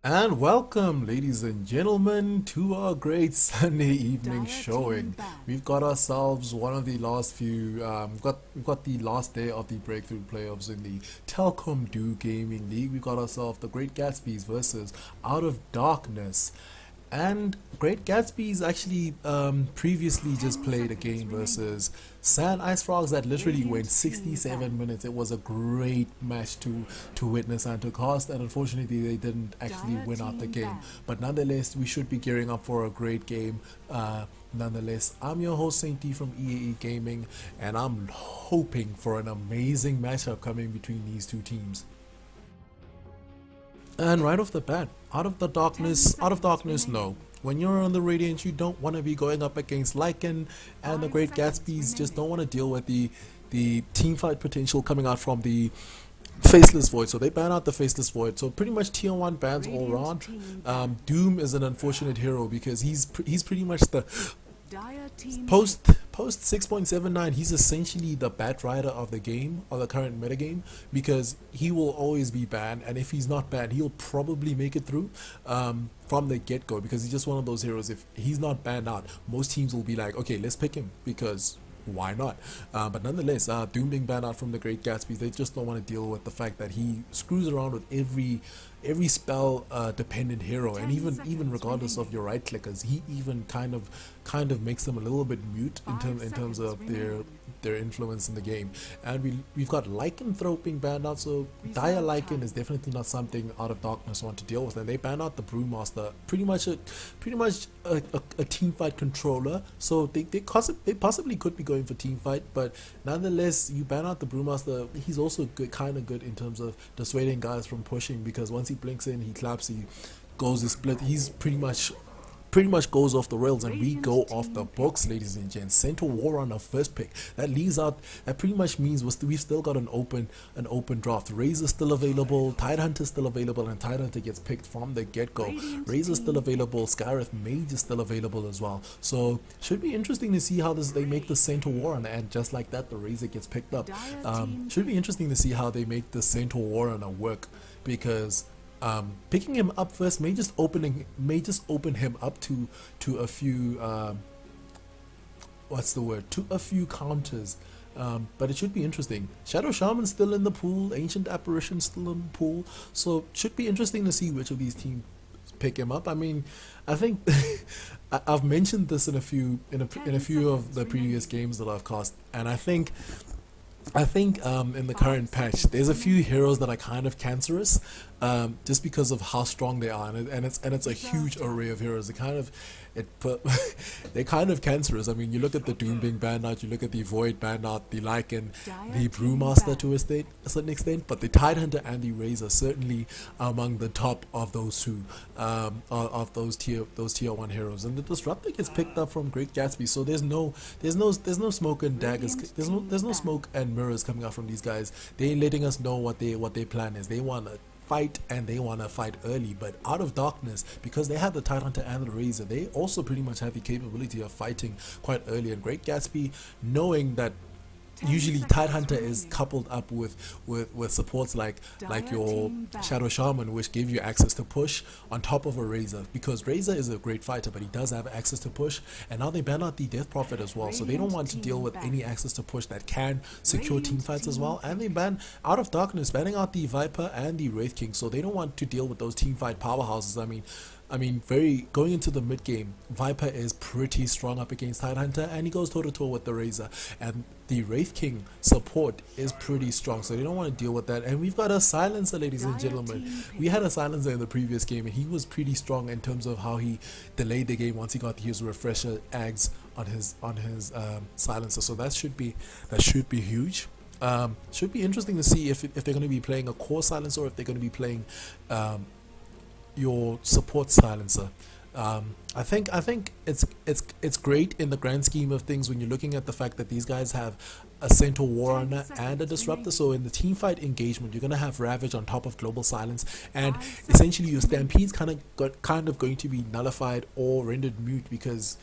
And welcome, ladies and gentlemen, to our great Sunday evening showing. We've got ourselves one of the last few. We've got the last day of the breakthrough playoffs in the Telcom Do Gaming League. We've got ourselves the Great Gatsbies versus Out of Darkness. And Great Gatsby's actually previously just played a game versus Sand Ice Frogs that literally went 67 minutes. It was a great match to witness and to cast, and unfortunately they didn't actually win out the game. But nonetheless, we should be gearing up for a great game. Nonetheless, I'm your host Saint D from EAE Gaming, and I'm hoping for an amazing matchup coming between these two teams. And right off the bat, out of darkness, no. When you're on the Radiant, you don't want to be going up against Lycan and the Great Gatsby's. Just don't want to deal with the team fight potential coming out from the Faceless Void. So they ban out the Faceless Void. So pretty much tier 1 bans all around. Doom is an unfortunate hero because he's pretty much the post 6.79, he's essentially the bat rider of the game, or the current metagame, because he will always be banned, and if he's not banned, he'll probably make it through from the get-go, because he's just one of those heroes. If he's not banned out, most teams will be like, okay, let's pick him, because why not? But nonetheless, Doom being banned out from the Great Gatsby, they just don't want to deal with the fact that he screws around with every spell dependent hero, and even regardless of your right clickers, he even kind of makes them a little bit mute in terms of their influence in the game. And we've got Lycanthrope being banned out, so Dire Lycan is definitely not something Out of Darkness want to deal with, and they ban out the Brewmaster, pretty much a team fight controller. So they possibly could be going for team fight, but nonetheless, you ban out the Brewmaster. He's also kind of good in terms of dissuading guys from pushing, because once he blinks in, he claps, he goes to split. He's pretty much goes off the rails, and we go off the books, ladies and gents. Centaur War on our first pick. That leaves out. That pretty much means we've still got an open draft. Razor still available. Tidehunter still available, and Tidehunter gets picked from the get go. Razor still available. Skyreth Mage is still available as well. So should be interesting to see how they make the Centaur War on, and just like that, the Razor gets picked up. Should be interesting to see how they make the Centaur War on work, because picking him up first may just open him up to a few to a few counters, but it should be interesting. Shadow Shaman still in the pool, Ancient Apparition still in the pool, so should be interesting to see which of these teams pick him up. I mean, I think I've mentioned this in a few of the previous games that I've cast, and I think in the current patch, there's a few heroes that are kind of cancerous, just because of how strong they are, and it's a huge array of heroes. They're kind of cancerous. I mean, you look at the Doom being banned out, you look at the Void banned out, the Lycan, the Brewmaster to a certain extent, but the Tidehunter and the Razor certainly among the top of those two, of those tier 1 heroes. And the Disruptor gets picked up from Great Gatsby, so there's no smoke and daggers. There's no smoke and mirrors coming out from these guys. They're letting us know what their plan is. They want to fight, and they want to fight early. But Out of Darkness, because they have the Tidehunter and the Razor, they also pretty much have the capability of fighting quite early. And Great Gatsby, knowing that usually Tidehunter is coupled up with supports like your Shadow Shaman, which give you access to push on top of a Razor, because Razor is a great fighter, but he does have access to push. And now they ban out the Death Prophet as well, so they don't want to deal with any access to push that can secure team fights as well. And they ban Out of Darkness, banning out the Viper and the Wraith King, so they don't want to deal with those team fight powerhouses. I mean, going into the mid game, Viper is pretty strong up against Tidehunter, and he goes toe to toe with the Razor, and the Wraith King support is pretty strong, so they don't want to deal with that. And we've got a silencer, ladies and gentlemen. We had a silencer in the previous game, and he was pretty strong in terms of how he delayed the game once he got his refresher ags on his silencer. So that should be huge. Should be interesting to see if they're going to be playing a core silencer, or if they're going to be playing your support silencer. I think it's great in the grand scheme of things when you're looking at the fact that these guys have a Centaur Warrunner and a Disruptor. So in the team fight engagement, you're gonna have Ravage on top of Global Silence, and essentially your Stampede's kind of going to be nullified or rendered mute, because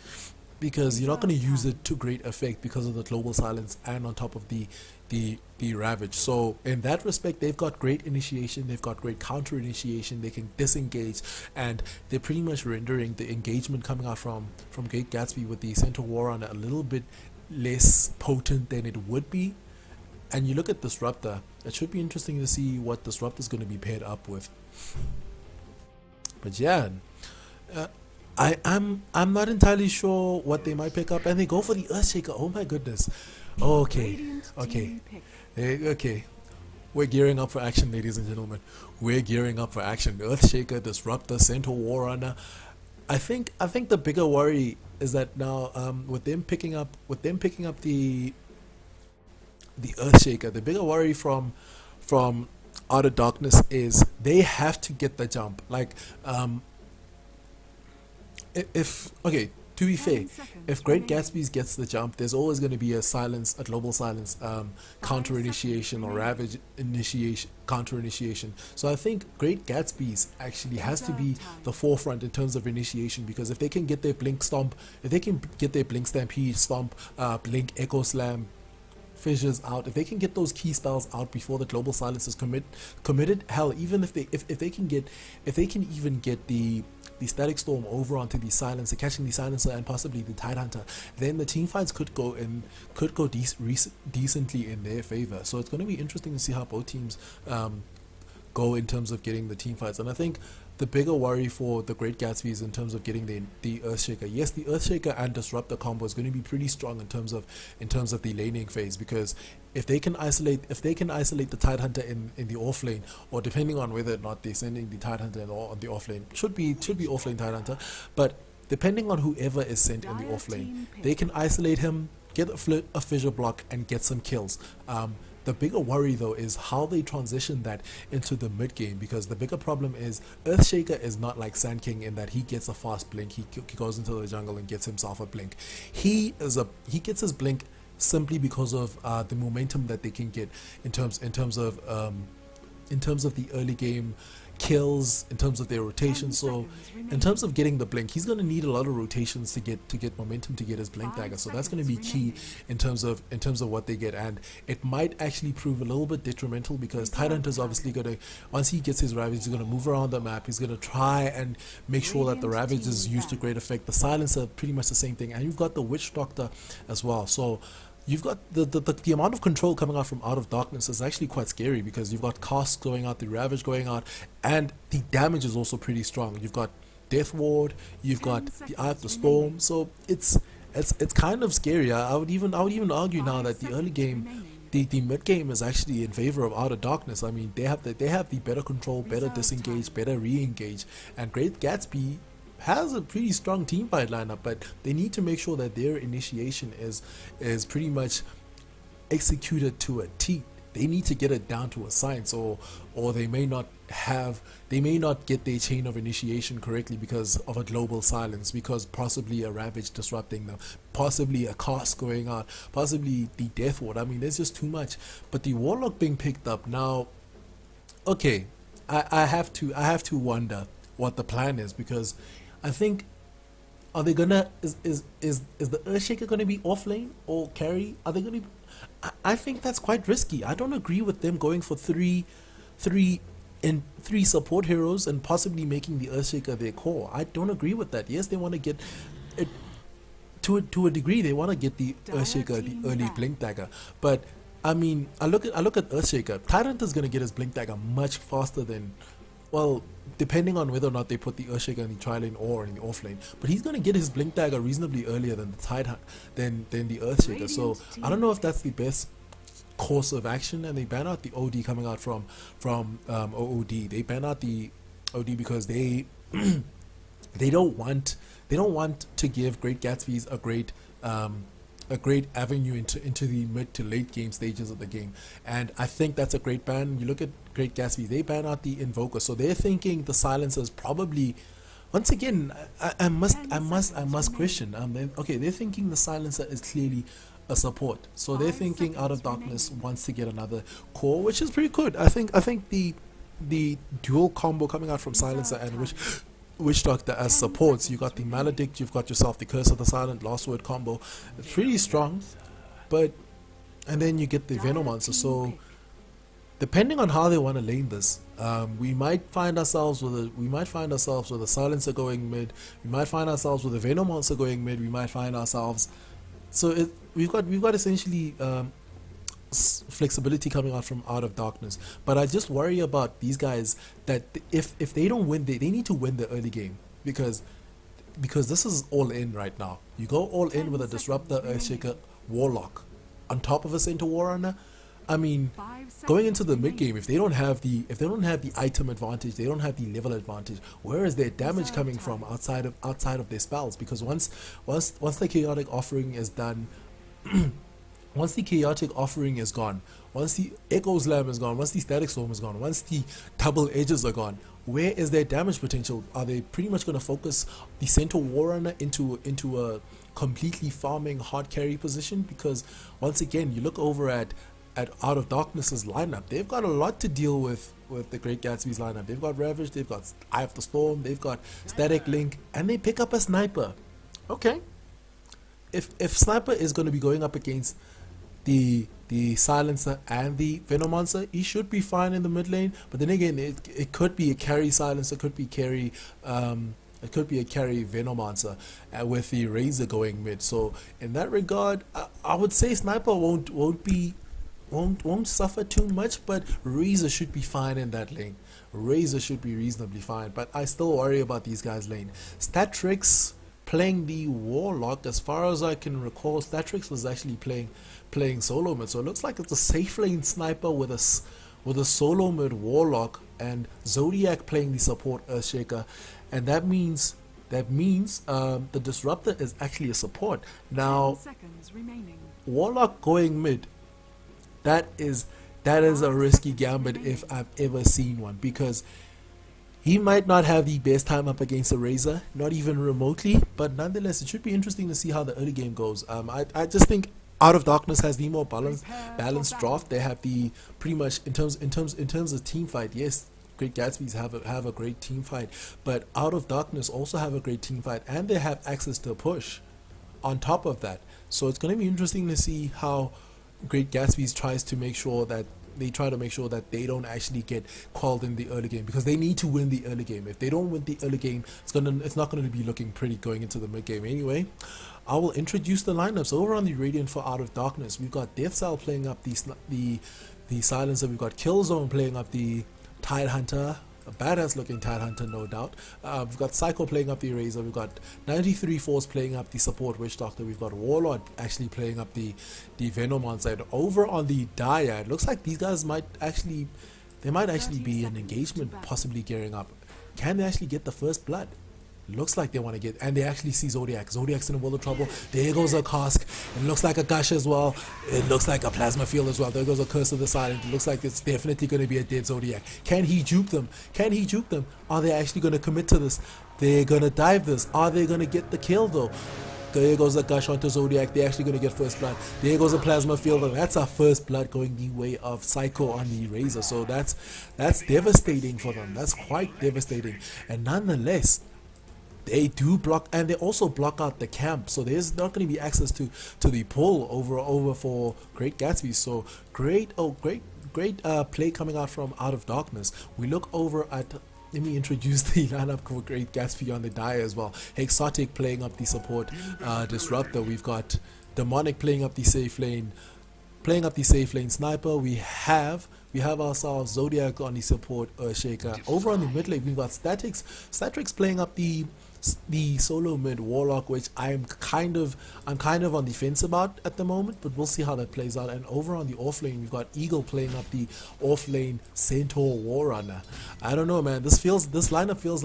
because you're not going to use it to great effect because of the global silence and on top of the ravage. So in that respect, they've got great initiation, they've got great counter initiation, they can disengage, and they're pretty much rendering the engagement coming out from Great Gatsby with the Center War on a little bit less potent than it would be. And you look at Disruptor, it should be interesting to see what Disruptor is going to be paired up with. But yeah, uh, I'm not entirely sure what they might pick up, and they go for the Earthshaker. Oh my goodness. Okay, okay, okay. We're gearing up for action, ladies and gentlemen. We're gearing up for action. Earthshaker, Disruptor, Centaur Warrunner. I think the bigger worry is that now with them picking up the Earthshaker, the bigger worry from Outer Darkness is they have to get the jump. Like if okay, to be fair, if Great Gatsby's gets the jump, there's always going to be a global silence counter initiation or ravage initiation, counter initiation. So I think Great Gatsby's actually has to be the forefront in terms of initiation, because if they can get their blink stomp, if they can get their blink stampede stomp, blink echo slam, fissures out, if they can get those key spells out before the global silence is committed, hell, even if they can even get the static storm over onto the silencer, catching the silencer and possibly the Tidehunter, then the team fights could go decently in their favor. So it's going to be interesting to see how both teams go in terms of getting the team fights. And I think the bigger worry for the Great Gatsby is in terms of getting the Earthshaker. Yes, the Earthshaker and Disruptor combo is going to be pretty strong in terms of the laning phase, because if they can isolate the Tidehunter in the off lane, or depending on whether or not they're sending the Tidehunter on the off lane, should be off lane Tidehunter, but depending on whoever is sent in the off lane, they can isolate him, get a fissure block, and get some kills. The bigger worry though is how they transition that into the mid game, because the bigger problem is Earthshaker is not like Sand King in that he gets a fast blink, he goes into the jungle and gets himself a blink. He gets his blink simply because of the momentum that they can get in terms of the early game kills, in terms of their rotation. So in terms of getting the blink, he's going to need a lot of rotations to get momentum to get his blink dagger. So that's going to be key in terms of what they get, and it might actually prove a little bit detrimental, because Tidehunter's obviously going to, once he gets his Ravage, he's going to move around the map, he's going to try and make sure that the Ravage is used to great effect. The Silencer, pretty much the same thing, and you've got the Witch Doctor as well. So you've got the amount of control coming out from Out of Darkness is actually quite scary, because you've got Cask going out, the Ravage going out, and the damage is also pretty strong. You've got Death Ward, you've got the Eye of the Storm, so it's kind of scary. I would even argue now that the early game, the mid game is actually in favor of Out of Darkness. I mean, they have the better control, better disengage, better re-engage, and Great Gatsby has a pretty strong team fight lineup, but they need to make sure that their initiation is pretty much executed to a T. They need to get it down to a science, or they may not get their chain of initiation correctly because of a global silence, because possibly a Ravage disrupting them, possibly a Cask going out, possibly the Death Ward. I mean, there's just too much. But the Warlock being picked up now, okay, I have to wonder what the plan is, because I think, are they gonna is the Earthshaker gonna be off lane or carry? Are they gonna be, I think that's quite risky. I don't agree with them going for three support heroes and possibly making the Earthshaker their core. I don't agree with that. Yes, they want to get it to a degree. They want to get the Earthshaker the early blink dagger, but I mean, I look at Earthshaker. Tidehunter's gonna get his blink dagger much faster than, well, depending on whether or not they put the Earthshaker in the tri lane or in the off lane, but he's going to get his blink dagger reasonably earlier than the Earthshaker. So I don't know if that's the best course of action. And they ban out the OD coming out from OOD. They ban out the OD because they don't want to give Great Gatsby's a great avenue into the mid to late game stages of the game, and I think that's a great ban. You look at Great Gatsby, they ban out the Invoker, so they're thinking the Silencer is probably, once again, I must question. Okay, they're thinking the Silencer is clearly a support, so they're thinking Out of Darkness wants to get another core, which is pretty good. I think the dual combo coming out from Silencer and Witch Doctor as supports. You got the Maledict, you've got yourself the Curse of the Silent, Last Word combo. It's pretty strong, but and then you get the Venomancer. So depending on how they want to lane this, we might find ourselves with a Silencer going mid. We might find ourselves with a Venomancer going mid. We might find ourselves. So we've got essentially flexibility coming out of darkness. But I just worry about these guys that if they don't win, they need to win the early game, because this is all in right now. You go all in with a Disruptor, Earthshaker, Warlock on top of a Centaur Warrunner. I mean, going into the mid game, if they don't have the item advantage, they don't have the level advantage, where is their damage coming from outside of their spells? Because once the chaotic offering is done, once the chaotic offering is gone, once the Echo Slam is gone, once the Static Storm is gone, once the double edges are gone, where is their damage potential? Are they pretty much going to focus the Centaur Warrunner into a completely farming hard carry position? Because once again, you look over at Out of Darkness's lineup, they've got a lot to deal with the Great Gatsby's lineup. They've got Ravage, they've got Eye of the Storm, they've got Static Link, and they pick up a Sniper. Okay, if Sniper is going to be going up against the Silencer and the Venomancer, he should be fine in the mid lane. But then again, it could be a carry Silencer, could be carry it could be a carry Venomancer with the Razor going mid. So in that regard, I would say Sniper won't suffer too much, but Razor should be fine in that lane. Razor should be reasonably fine, but I still worry about these guys' lane. Statrix playing the Warlock, as far as I can recall, Statrix was actually playing solo mid, so it looks like it's a safe lane Sniper with a solo mid Warlock, and Zodiac playing the support Earthshaker, and that means the Disruptor is actually a support. Now, Warlock going mid, that is a risky gambit if I've ever seen one, because he might not have the best time up against a Razor, not even remotely, but nonetheless, it should be interesting to see how the early game goes. I just think Out of Darkness has the more balanced draft. They have the pretty much in terms of team fight. Yes, Great Gatsby's have a great team fight, but Out of Darkness also have a great team fight, and they have access to push on top of that. So it's going to be interesting to see how Great Gatsby's tries to make sure that they don't actually get called in the early game, because they need to win the early game. If they don't win the early game, it's not going to be looking pretty going into the mid game. Anyway, I will introduce the lineups over on the Radiant for Out of Darkness. We've got Death Cell playing up the Silencer. We've got Killzone playing up the Tide Hunter, a badass looking Tide Hunter, no doubt. We've got Psycho playing up the Razor. We've got 93 Force playing up the support Witch Doctor. We've got Warlord actually playing up the Venomancer. Over on the Dire, it looks like these guys might actually be an engagement possibly gearing up. Can they actually get the first blood? Looks like they want to get, and they actually see Zodiac. Zodiac's in a world of trouble. There goes a Cask. It looks like a Gush as well. It looks like a Plasma Field as well. There goes a Curse of the Silent. It looks like it's definitely going to be a dead Zodiac. Can he juke them? Are they actually going to commit to this? They're going to dive this. Are they going to get the kill though? There goes a Gush onto Zodiac. They're actually going to get first blood. There goes a Plasma Field, and that's our first blood going the way of Psycho on the Razor. So that's devastating for them. That's quite devastating. And nonetheless, they do block, and they also block out the camp, so there's not going to be access to the pull over for Great Gatsby. So great play coming out from Out of Darkness. We look over at, let me introduce the lineup for Great Gatsby on the Dire as well. Exotic playing up the support Disruptor. We've got Demonic playing up the safe lane. Sniper. We have ourselves Zodiac on the support Shaker. Over on the mid lane, we've got Statrix playing up the solo mid Warlock, which I'm kind of on the fence about at the moment, but we'll see how that plays out. And over on the off lane, we've got Eagle playing up the off lane Centaur Warrunner. I don't know, man. This lineup feels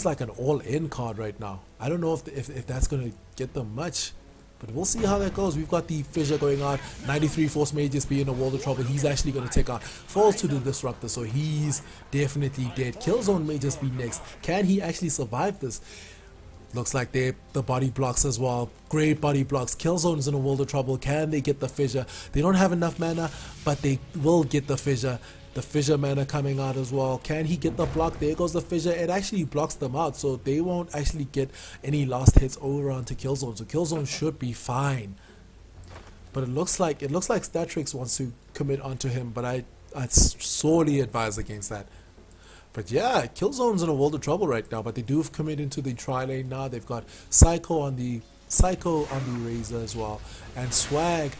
like an all-in card right now. I don't know if that's gonna get them much, but we'll see how that goes. We've got the Fissure going on. 93 Force may just be in a world of trouble. He's actually going to take out. Falls to the Disruptor, so he's definitely dead. Killzone may just be next. Can he actually survive this? Looks like the body blocks as well. Great body blocks. Killzone's in a world of trouble. Can they get the Fissure? They don't have enough mana, but they will get the Fissure. The Fishermen are coming out as well. Can he get the block? There goes the Fissure. It actually blocks them out, so they won't actually get any last hits over onto Killzone. So Killzone should be fine. But it looks like Statrix wants to commit onto him, but I'd sorely advise against that. But yeah, Killzone's in a world of trouble right now. But they do have commit into the tri lane now. They've got Psycho on the Razor as well, and Swag.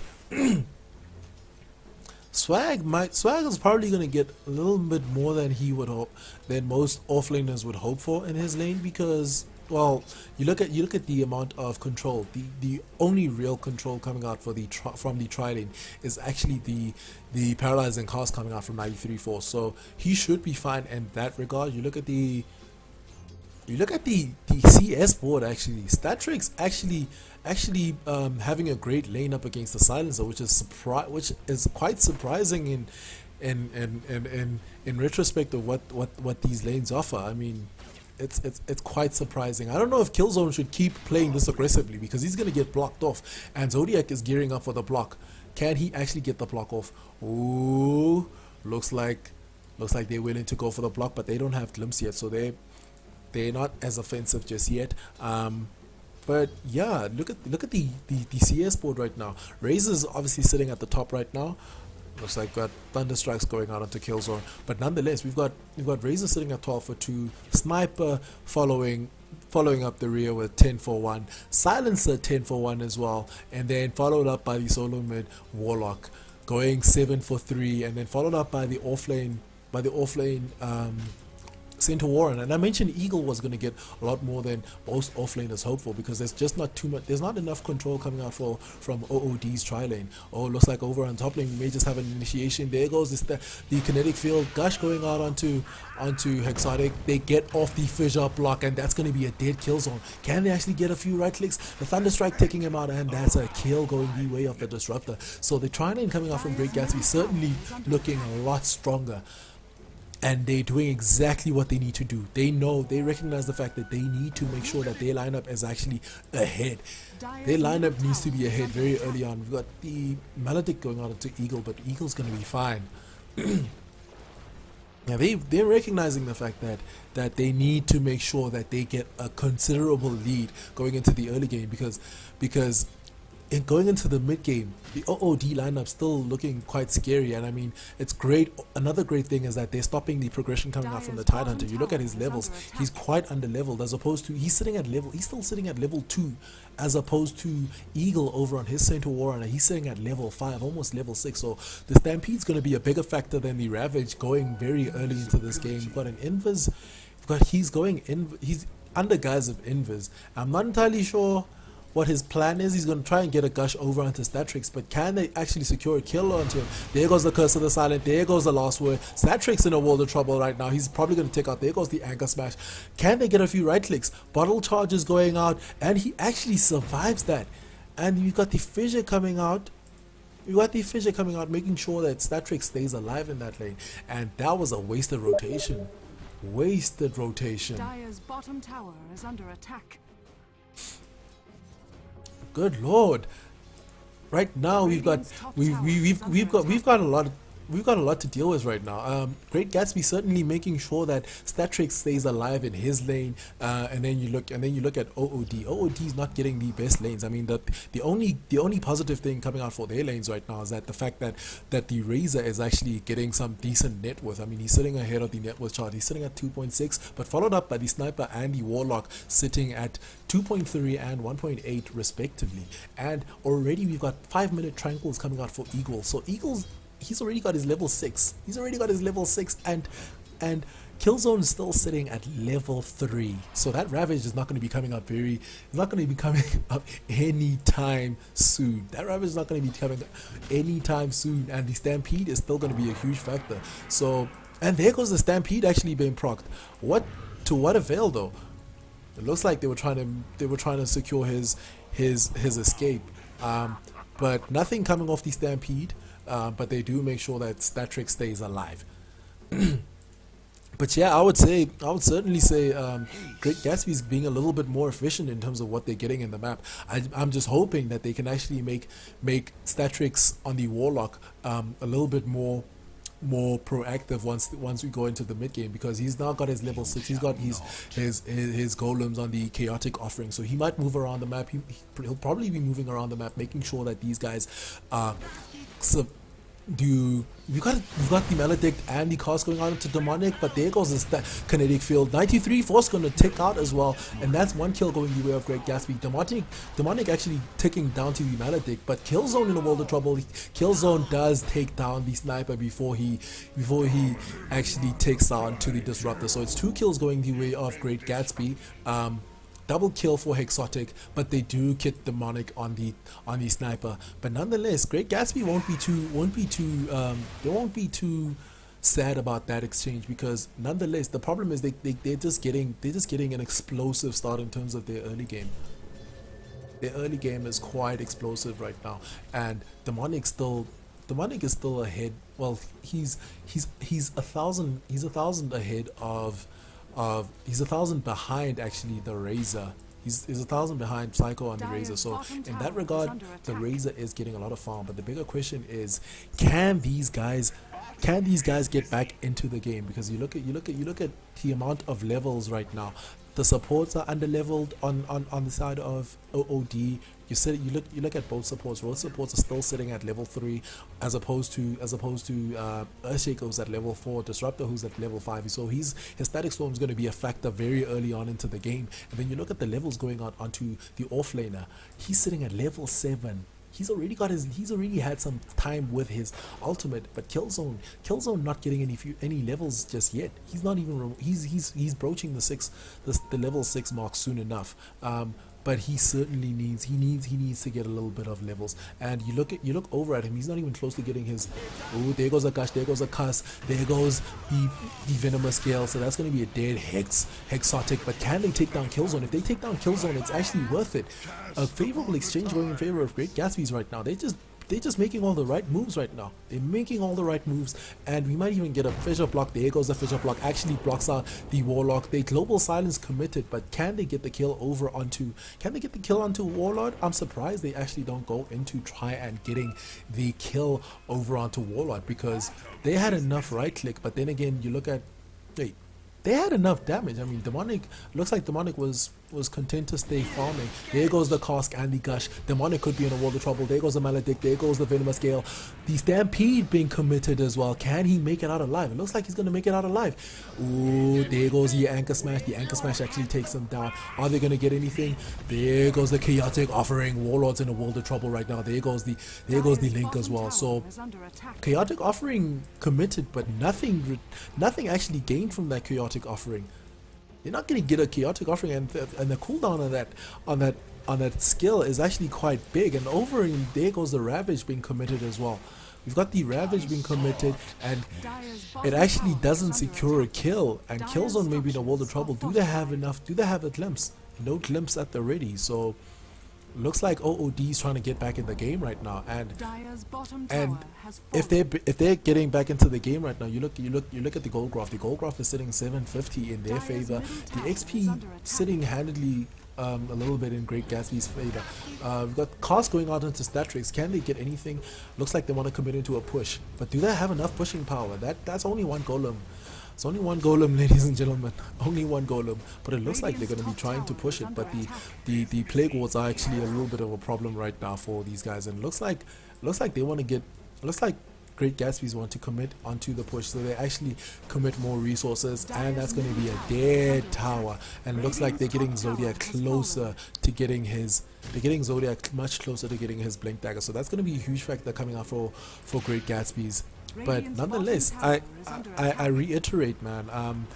Swag is probably going to get a little bit more than he would hope, than most offlaners would hope for in his lane, because, well, you look at the amount of control. The only real control coming out for from the tri lane is actually the paralyzing cast coming out from 93.4. So he should be fine in that regard. You look at the CS board, actually. Statrix actually having a great lane up against the Silencer, which is quite surprising in retrospect of what these lanes offer. I mean, it's quite surprising. I don't know if Killzone should keep playing this aggressively, because he's gonna get blocked off, and Zodiac is gearing up for the block. Can he actually get the block off? Ooh, looks like they're willing to go for the block, but they don't have glimpse yet, so they're not as offensive just yet. But yeah, look at the CS board right now. Razor's obviously sitting at the top right now. Looks like got Thunder Strikes going out onto Killzone, but nonetheless, we've got Razor sitting at 12 for 2, Sniper following up the rear with 10 for 1, Silencer 10 for 1 as well, and then followed up by the solo mid Warlock going 7 for 3, and then followed up by the offlane Center Warren. And I mentioned Eagle was going to get a lot more than most offlaners hope for, because there's just not too much. There's not enough control coming out from OOD's tri lane. Oh, looks like over on top lane we may just have an initiation. There goes the kinetic field Gush going out onto Hexotic. They get off the Fissure block, and that's going to be a dead Killzone. Can they actually get a few right clicks? The Thunderstrike taking him out, and that's a kill going the way of the Disruptor. So the tri lane coming out from Great Gatsby certainly looking a lot stronger. And they're doing exactly what they need to do. They recognize the fact that they need to make sure that their lineup is actually ahead. Their lineup needs to be ahead very early on. We've got the Maledict going on into Eagle, but Eagle's going to be fine. Now they're recognizing the fact that they need to make sure that they get a considerable lead going into the early game, because in going into the mid game, the OOD lineup still looking quite scary. And I mean, it's great. Another great thing is that they're stopping the progression coming out from the Tidehunter. You look at his levels; he's quite under leveled, as opposed to he's still sitting at level 2, as opposed to Eagle over on his Center Warrior. He's sitting at level 5, almost level 6. So the Stampede's going to be a bigger factor than the Ravage going very early into this game. You've got an Invis, he's under guise of Invis. I'm not entirely sure what his plan is. He's going to try and get a Gush over onto Statrix, but can they actually secure a kill onto him? There goes the Curse of the Silent. There goes the last word. Statrix in a world of trouble right now. He's probably going to take out. There goes the Anchor Smash. Can they get a few right clicks? Bottle charges going out, and he actually survives that. And you've got the Fissure coming out. Making sure that Statrix stays alive in that lane. And that was a wasted rotation. Dire's bottom tower is under attack. Good lord! Right now we've got a lot to deal with right now. Great Gatsby certainly making sure that Statrix stays alive in his lane, and then you look at OOD. OOD is not getting the best lanes. I mean, the only positive thing coming out for their lanes right now is that the fact that the Razor is actually getting some decent net worth. I mean, he's sitting ahead of the net worth chart. He's sitting at 2.6, but followed up by the Sniper and the Warlock sitting at 2.3 and 1.8 respectively. And already we've got 5-minute tranquils coming out for Eagle. So he's already got his level 6. And Killzone is still sitting at level 3. So that Ravage is not going to be coming up anytime soon. And the Stampede is still going to be a huge factor. So, and there goes the Stampede actually being procced. To what avail though? It looks like they were trying to secure his escape. But nothing coming off the Stampede. But they do make sure that Statrix stays alive. But yeah, I would certainly say Great Gatsby's being a little bit more efficient in terms of what they're getting in the map. I'm just hoping that they can actually make Statrix on the Warlock a little bit more more proactive once we go into the mid game, because he's now got his level 6. He's got his golems on the chaotic offering, so he might move around the map. He'll probably be moving around the map, making sure that these guys we've got the Maledict and the cast going on into Demonic, but there goes the kinetic field. 93 Force going to tick out as well, and that's one kill going the way of Great Gatsby. Demonic actually ticking down to the Maledict, but Killzone in a world of trouble. Killzone does take down the sniper before he actually takes down to the disruptor. So it's 2 kills going the way of Great Gatsby. Double kill for Hexotic, but they do get Demonic on the sniper. But nonetheless, Great Gatsby won't be too sad about that exchange, because nonetheless the problem is they're just getting an explosive start in terms of their early game. Their early game is quite explosive right now, and Demonic is still ahead. Well, he's 1,000 ahead of he's 1,000 behind actually the Razor. He's 1,000 behind Psycho on the Razor. So in that regard, the Razor is getting a lot of farm. But the bigger question is, can these guys get back into the game? Because you look at the amount of levels right now. The supports are under-leveled on the side of OOD. You look at both supports. Both supports are still sitting at level 3, as opposed to Earthshake, who's at level 4, Disruptor, who's at level 5. So his Static Storm is going to be a factor very early on into the game. And then you look at the levels going on onto the offlaner. He's sitting at level 7. He's already had some time with his ultimate, but Killzone not getting any levels just yet. He's not even he's broaching the level 6 mark soon enough. But he certainly needs to get a little bit of levels. And you look over at him, he's not even close to getting his. Oh, there goes a gush, there goes a cuss, there goes the venomous scale. So that's going to be a dead Hexotic. But can they take down Killzone? If they take down Killzone, it's actually worth it. A favorable exchange going in favor of Great Gatsby's right now. They're just making all the right moves right now. They're making all the right moves, and we might even get a fissure block. There goes the fissure block. Actually blocks out the Warlock. They global silence committed, but can they get the kill onto Warlord? I'm surprised they actually don't go into try and getting the kill over onto Warlord, because they had enough right click. But then again, you look at they had enough damage. I mean, looks like Demonic was content to stay farming. There goes the Cask and the Gush. Demonic could be in a world of trouble. There goes the Maledict. There goes the Venomous Gale. The Stampede being committed as well. Can he make it out alive? It looks like he's going to make it out alive. Ooh, there goes the Anchor Smash. The Anchor Smash actually takes him down. Are they going to get anything? There goes the Chaotic offering. Warlord's in a world of trouble right now. There goes the Link as well. So Chaotic offering committed, but nothing actually gained from that Chaotic offering. You're not going to get a Chaotic offering, and the cooldown on that skill is actually quite big. And over in there goes the Ravage being committed as well. We've got the Ravage being committed, and it actually doesn't secure a kill. And Killzone may be in a world of trouble. Do they have enough? Do they have a glimpse? No glimpse at the ready. So looks like OOD is trying to get back in the game right now, and if they're getting back into the game right now, you look at the gold graph. The gold graph is sitting 750 in their favor. The XP sitting handedly a little bit in Great Gatsby's favor. We've got cost going out into Statrix. Can they get anything? Looks like they want to commit into a push, but do they have enough pushing power? That's only one golem. It's only one golem, ladies and gentlemen. Only one golem. But it looks like they're going to be trying to push it. But the plague wards are actually a little bit of a problem right now for these guys. And it looks like they want to get. It looks like Great Gatsby's want to commit onto the push, so they actually commit more resources, and that's going to be a dead tower. And it looks like they're getting Zodiac closer to getting his. They're getting Zodiac much closer to getting his Blink Dagger. So that's going to be a huge factor coming out for Great Gatsby's. But nonetheless, I reiterate, man,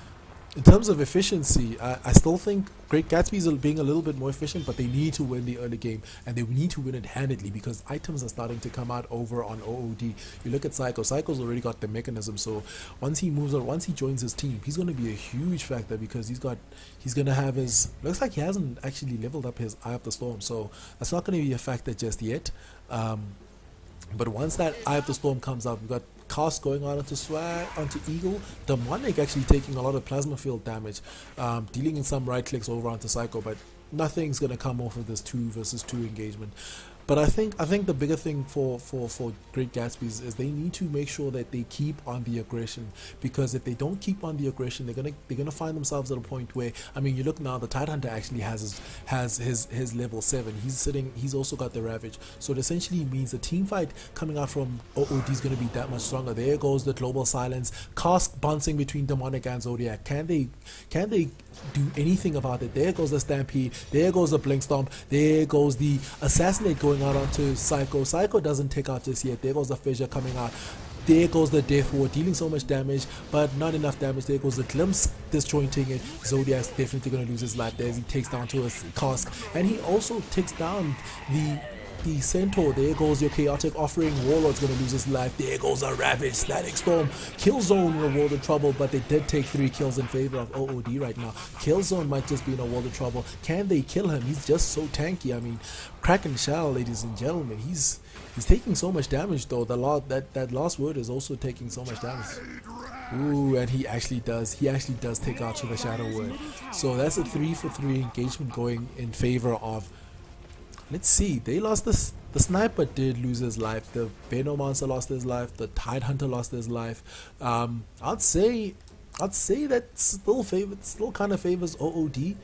in terms of efficiency, I still think Great Gatsby's are being a little bit more efficient, but they need to win the early game, and they need to win it handedly, because items are starting to come out over on OOD. You look at Psycho. Psycho's already got the mechanism, so once he moves on, once he joins his team, he's going to be a huge factor, because he's going to have his. Looks like he hasn't actually leveled up his Eye of the Storm, so that's not going to be a factor just yet. But once that Eye of the Storm comes out, we've got Cast going on onto Swag, onto Eagle. Demonic actually taking a lot of plasma field damage, dealing in some right clicks over onto Psycho, but nothing's going to come off of this 2 versus 2 engagement. But I think the bigger thing for Great Gatsby's is they need to make sure that they keep on the aggression, because if they don't keep on the aggression, they're gonna find themselves at a point where, I mean, you look now, the Tidehunter actually has his level 7. He's also got the Ravage, so it essentially means the team fight coming out from OOD is gonna be that much stronger. There goes the Global Silence, Cask bouncing between Demonic and Zodiac. Can they do anything about it? There goes the Stampede, there goes the Blink Stomp, there goes the Assassinate going out onto Psycho. Psycho doesn't take out just yet. There goes the Fissure coming out. There goes the Death Ward, dealing so much damage, but not enough damage. There goes the Glimpse, disjointing it. Zodiac's definitely going to lose his life there as he takes down to a Cask. And he also takes down the Centaur. There goes your Chaotic Offering. Warlord's going to lose his life. There goes a Ravage, Static Storm. Killzone in a world of trouble, but they did take 3 kills in favor of OOD right now. Killzone might just be in a world of trouble. Can they kill him? He's just so tanky. I mean, Kraken Shell, ladies and gentlemen, he's taking so much damage though. That last word is also taking so much damage. Ooh, and he actually does take out to the Shadow Word. So that's a 3-for-3 engagement going in favor of. Let's see, they lost this. The Sniper did lose his life. The Venomancer lost his life. The Tidehunter lost his life. I'd say that still kind of favors OOD.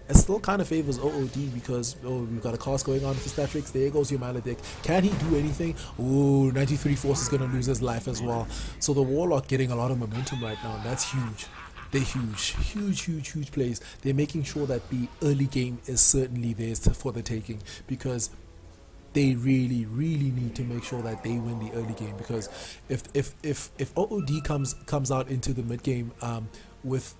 It still kind of favors OOD because we've got a Cask going on for Statrix. There goes your Maledict. Can he do anything? Ooh, 93 Force is going to lose his life as well. So the Warlock getting a lot of momentum right now, and that's huge. They're huge plays. They're making sure that the early game is certainly theirs for the taking, because they really need to make sure that they win the early game. Because if OOD comes out into the mid game with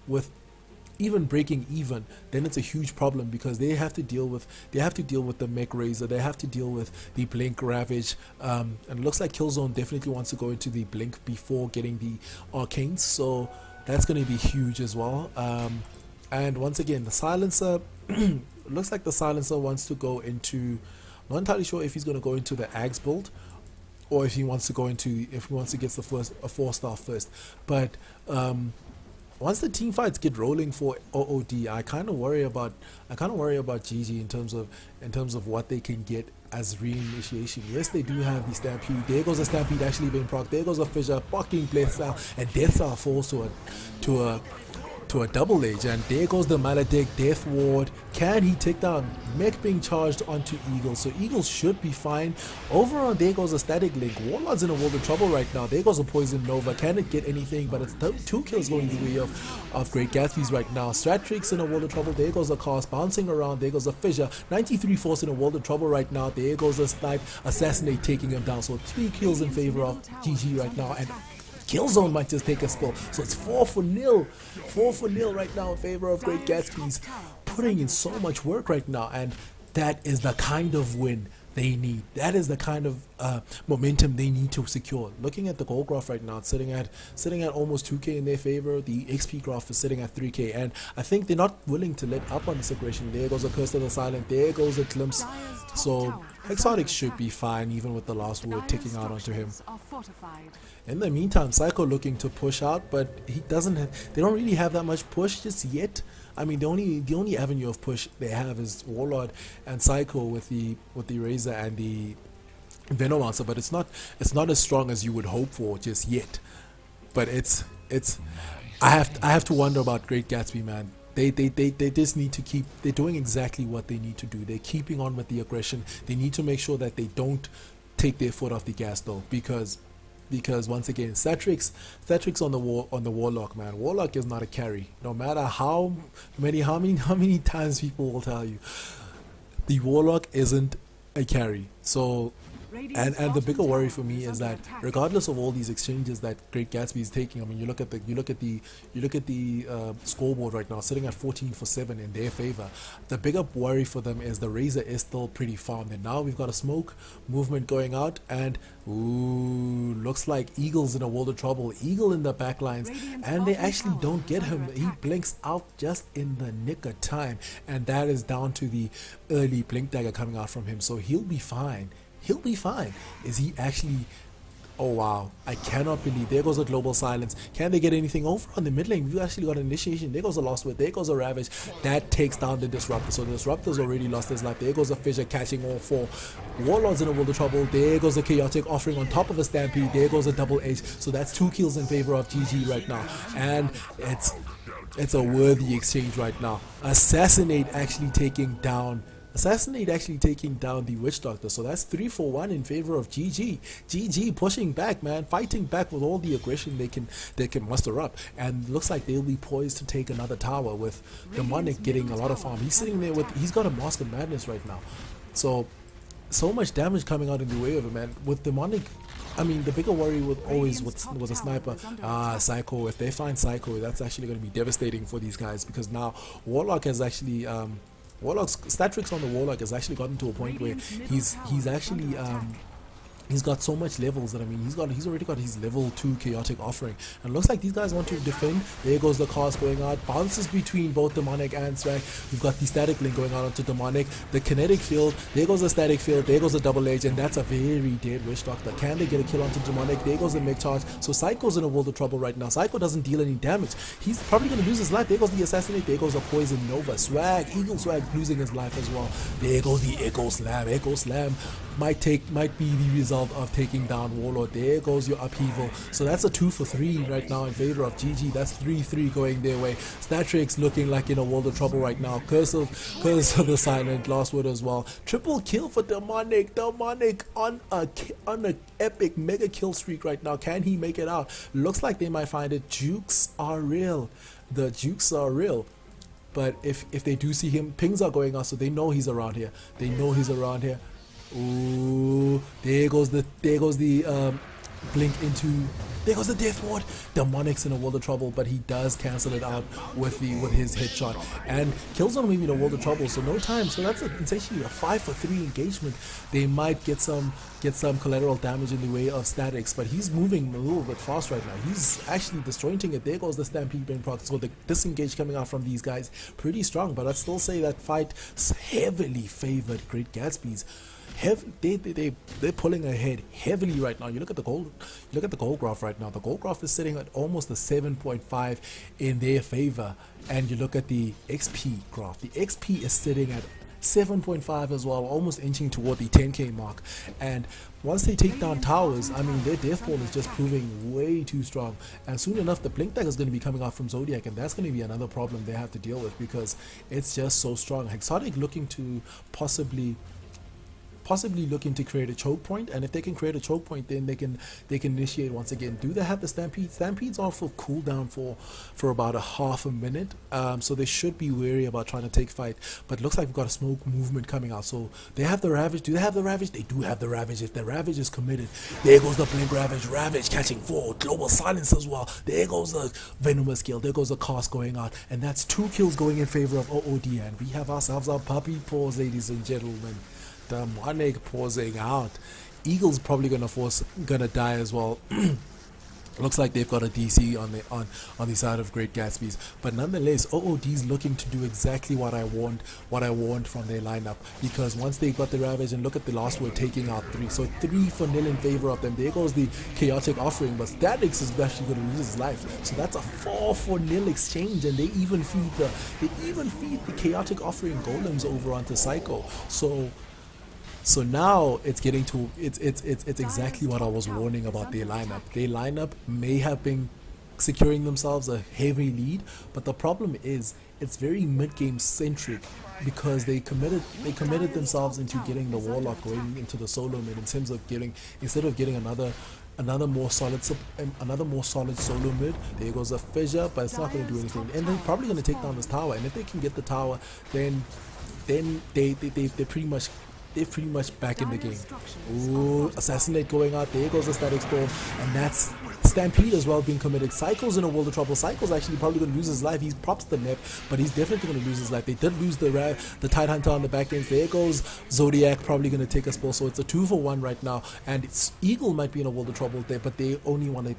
even breaking even, then it's a huge problem, because they have to deal with the Mech Razor, they have to deal with the Blink Ravage, and it looks like Killzone definitely wants to go into the Blink before getting the Arcanes, so that's going to be huge as well. And once again, the Silencer looks like the Silencer wants to go into, I'm not entirely sure if he's going to go into the Ags build or if he wants to get the first a 4-star first, but once the team fights get rolling for OOD, I kind of worry about GG in terms of what they can get as reinitiation. Yes, they do have the Stampede. There goes the Stampede actually being proc. There goes a Fissure, fucking Death Cell, and Death Cell falls to a double edge, and there goes the Maledict, Death Ward. Can he take down Mech being charged onto Eagle? So Eagle should be fine. Over on, there goes a Static Link. Warlord's in a world of trouble right now. There goes a Poison Nova. Can it get anything? But it's 2 kills going the way of Great Gatsby's right now. Stratrix in a world of trouble. There goes a Cask bouncing around. There goes a Fissure. 93 Force in a world of trouble right now. There goes a Snipe. Assassinate taking him down. So 3 kills in favor of GG right now. And Killzone might just take a spill, so it's 4-0 right now in favor of Great Gatsby's, putting in so much work right now, and that is the kind of win they need. That is the kind of momentum they need to secure. Looking at the gold graph right now, it's sitting at almost 2k in their favor. The XP graph is sitting at 3k, and I think they're not willing to let up on this aggression. There goes a Curse of the Silent. There goes a Glimpse. So Exotic should be fine, even with the last word ticking out onto him. In the meantime, Psycho looking to push out, but he doesn't have, they don't really have that much push just yet. I mean, the only avenue of push they have is Warlord and Psycho with the Razor and the Venomancer, but it's not as strong as you would hope for just yet. But it's I have to wonder about Great Gatsby, man. They just need to keep, they're doing exactly what they need to do. They're keeping on with the aggression. They need to make sure that they don't take their foot off the gas though, because once again, Statrix on the Warlock, man. Warlock is not a carry. No matter how many times people will tell you, the Warlock isn't a carry. So and the bigger worry for me is that regardless of all these exchanges that Great Gatsby is taking, I mean, you look at the scoreboard right now, sitting at 14-for-7 in their favor. The bigger worry for them is the Razor is still pretty farmed, and now we've got a smoke movement going out, and ooh, looks like Eagle's in a world of trouble. Eagle in the back lines, and they actually don't get him. He blinks out just in the nick of time, and that is down to the early blink dagger coming out from him. So he'll be fine. He'll be fine. Is he actually Oh wow, I cannot believe. There goes a global silence. Can they get anything over on the mid lane? We've actually got an initiation. There goes a lost word. There goes a ravage. That takes down the disruptor. So the disruptor's already lost his life. There goes a fissure catching all four. Warlord's in a world of trouble. There goes a chaotic offering on top of a stampede. There goes a double H. So that's 2 kills in favor of GG right now. And it's a worthy exchange right now. Assassinate actually taking down the Witch Doctor. So that's 3 for 1 in favor of GG. GG pushing back, man, fighting back with all the aggression they can muster up. And looks like they'll be poised to take another tower with Demonic getting a lot of farm. He's sitting there he's got a Mask of Madness right now. So much damage coming out in the way of it, man. With Demonic, I mean, the bigger worry with a sniper, Psycho. If they find Psycho, that's actually going to be devastating for these guys, because now Warlock has actually Warlock's Statrix on the Warlock has actually gotten to a point where he's actually he's got so much levels that, I mean, he's already got his level 2 chaotic offering, and it looks like these guys want to defend. There goes the cast going out, bounces between both Demonic and Swag. We've got the static link going out onto Demonic, the kinetic field, there goes the static field, there goes the double edge, and that's a very dead Witch Doctor. Can they get a kill onto Demonic? There goes the mech charge. So Psycho's in a world of trouble right now. Psycho doesn't deal any damage. He's probably going to lose his life. There goes the assassinate, there goes the poison Nova. Swag, Eagle Swag losing his life as well. There goes the Echo Slam. Echo Slam might be the result of taking down Warlord. There goes your upheaval. So that's a 2 for 3 right now in favor of GG. That's 3-3 going their way. Statrix looking like in a world of trouble right now. Curse of the Silent, last word as well. Triple kill for Demonic. Demonic on a epic mega kill streak right now. Can he make it out? Looks like they might find it. Jukes are real. The Jukes are real. But if they do see him, pings are going out, so they know he's around here. They know he's around here. Ooh, there goes the blink into, there goes the death ward. Demonic's in a world of trouble, but he does cancel it out with his headshot, and Killzone may be in a world of trouble, so no time. So that's essentially a 5 for 3 engagement. They might get some collateral damage in the way of Statics, but he's moving a little bit fast right now. He's actually disjointing it. There goes the Stampede brain proc. So the disengage coming out from these guys pretty strong, but I'd still say that fight heavily favored Great Gatsby's. They're pulling ahead heavily right now. You look at the gold graph right now. The gold graph is sitting at almost a 7.5 in their favor, and you look at the XP graph. The XP is sitting at 7.5 as well, almost inching toward the 10k mark. And once they take down towers, I mean, their death ball is just proving way too strong, and soon enough the blink dagger is going to be coming out from Zodiac, and that's going to be another problem they have to deal with, because it's just so strong. Exotic looking to possibly looking to create a choke point, and if they can create a choke point, then they can initiate once again. Do they have the Stampede? Stampede's off of cooldown for about a half a minute, so they should be wary about trying to take fight. But it looks like we've got a smoke movement coming out, so they have the Ravage. Do they have the Ravage? They do have the Ravage. If the Ravage is committed, there goes the Blink Ravage. Ravage catching 4, global silence as well. There goes the Venomous kill. There goes the cast going out, and that's 2 kills going in favor of OOD, and we have ourselves our puppy paws, ladies and gentlemen. Demonic pausing out. Eagle's probably gonna die as well. Looks like they've got a DC on the side of Great Gatsby's, but nonetheless, OOD's looking to do exactly what I want from their lineup, because once they got the Ravage, and look at the last word taking out 3, so 3 for 0 in favor of them. There goes the chaotic offering, but Statix is actually going to lose his life, so that's a 4 for 0 exchange, and they even feed the chaotic offering golems over onto Psycho. So now it's getting to it's exactly what I was warning about their lineup. Their lineup may have been securing themselves a heavy lead, but the problem is it's very mid-game centric, because they committed themselves into getting the Warlock going into the solo mid, in terms of instead of getting another more solid solo mid. There goes a fissure, but it's not going to do anything, and they're probably going to take down this tower. And if they can get the tower, then they're pretty much back in the game. Ooh, assassinate going out. There goes the static storm, and that's Stampede as well being committed. Psycho's in a world of trouble. Psycho's actually probably going to lose his life. He's props the map, but he's definitely going to lose his life. They did lose the Tide Hunter on the back end. There goes Zodiac, probably going to take a spill. So it's a 2 for 1 right now, and Eagle might be in a world of trouble there, but they only want to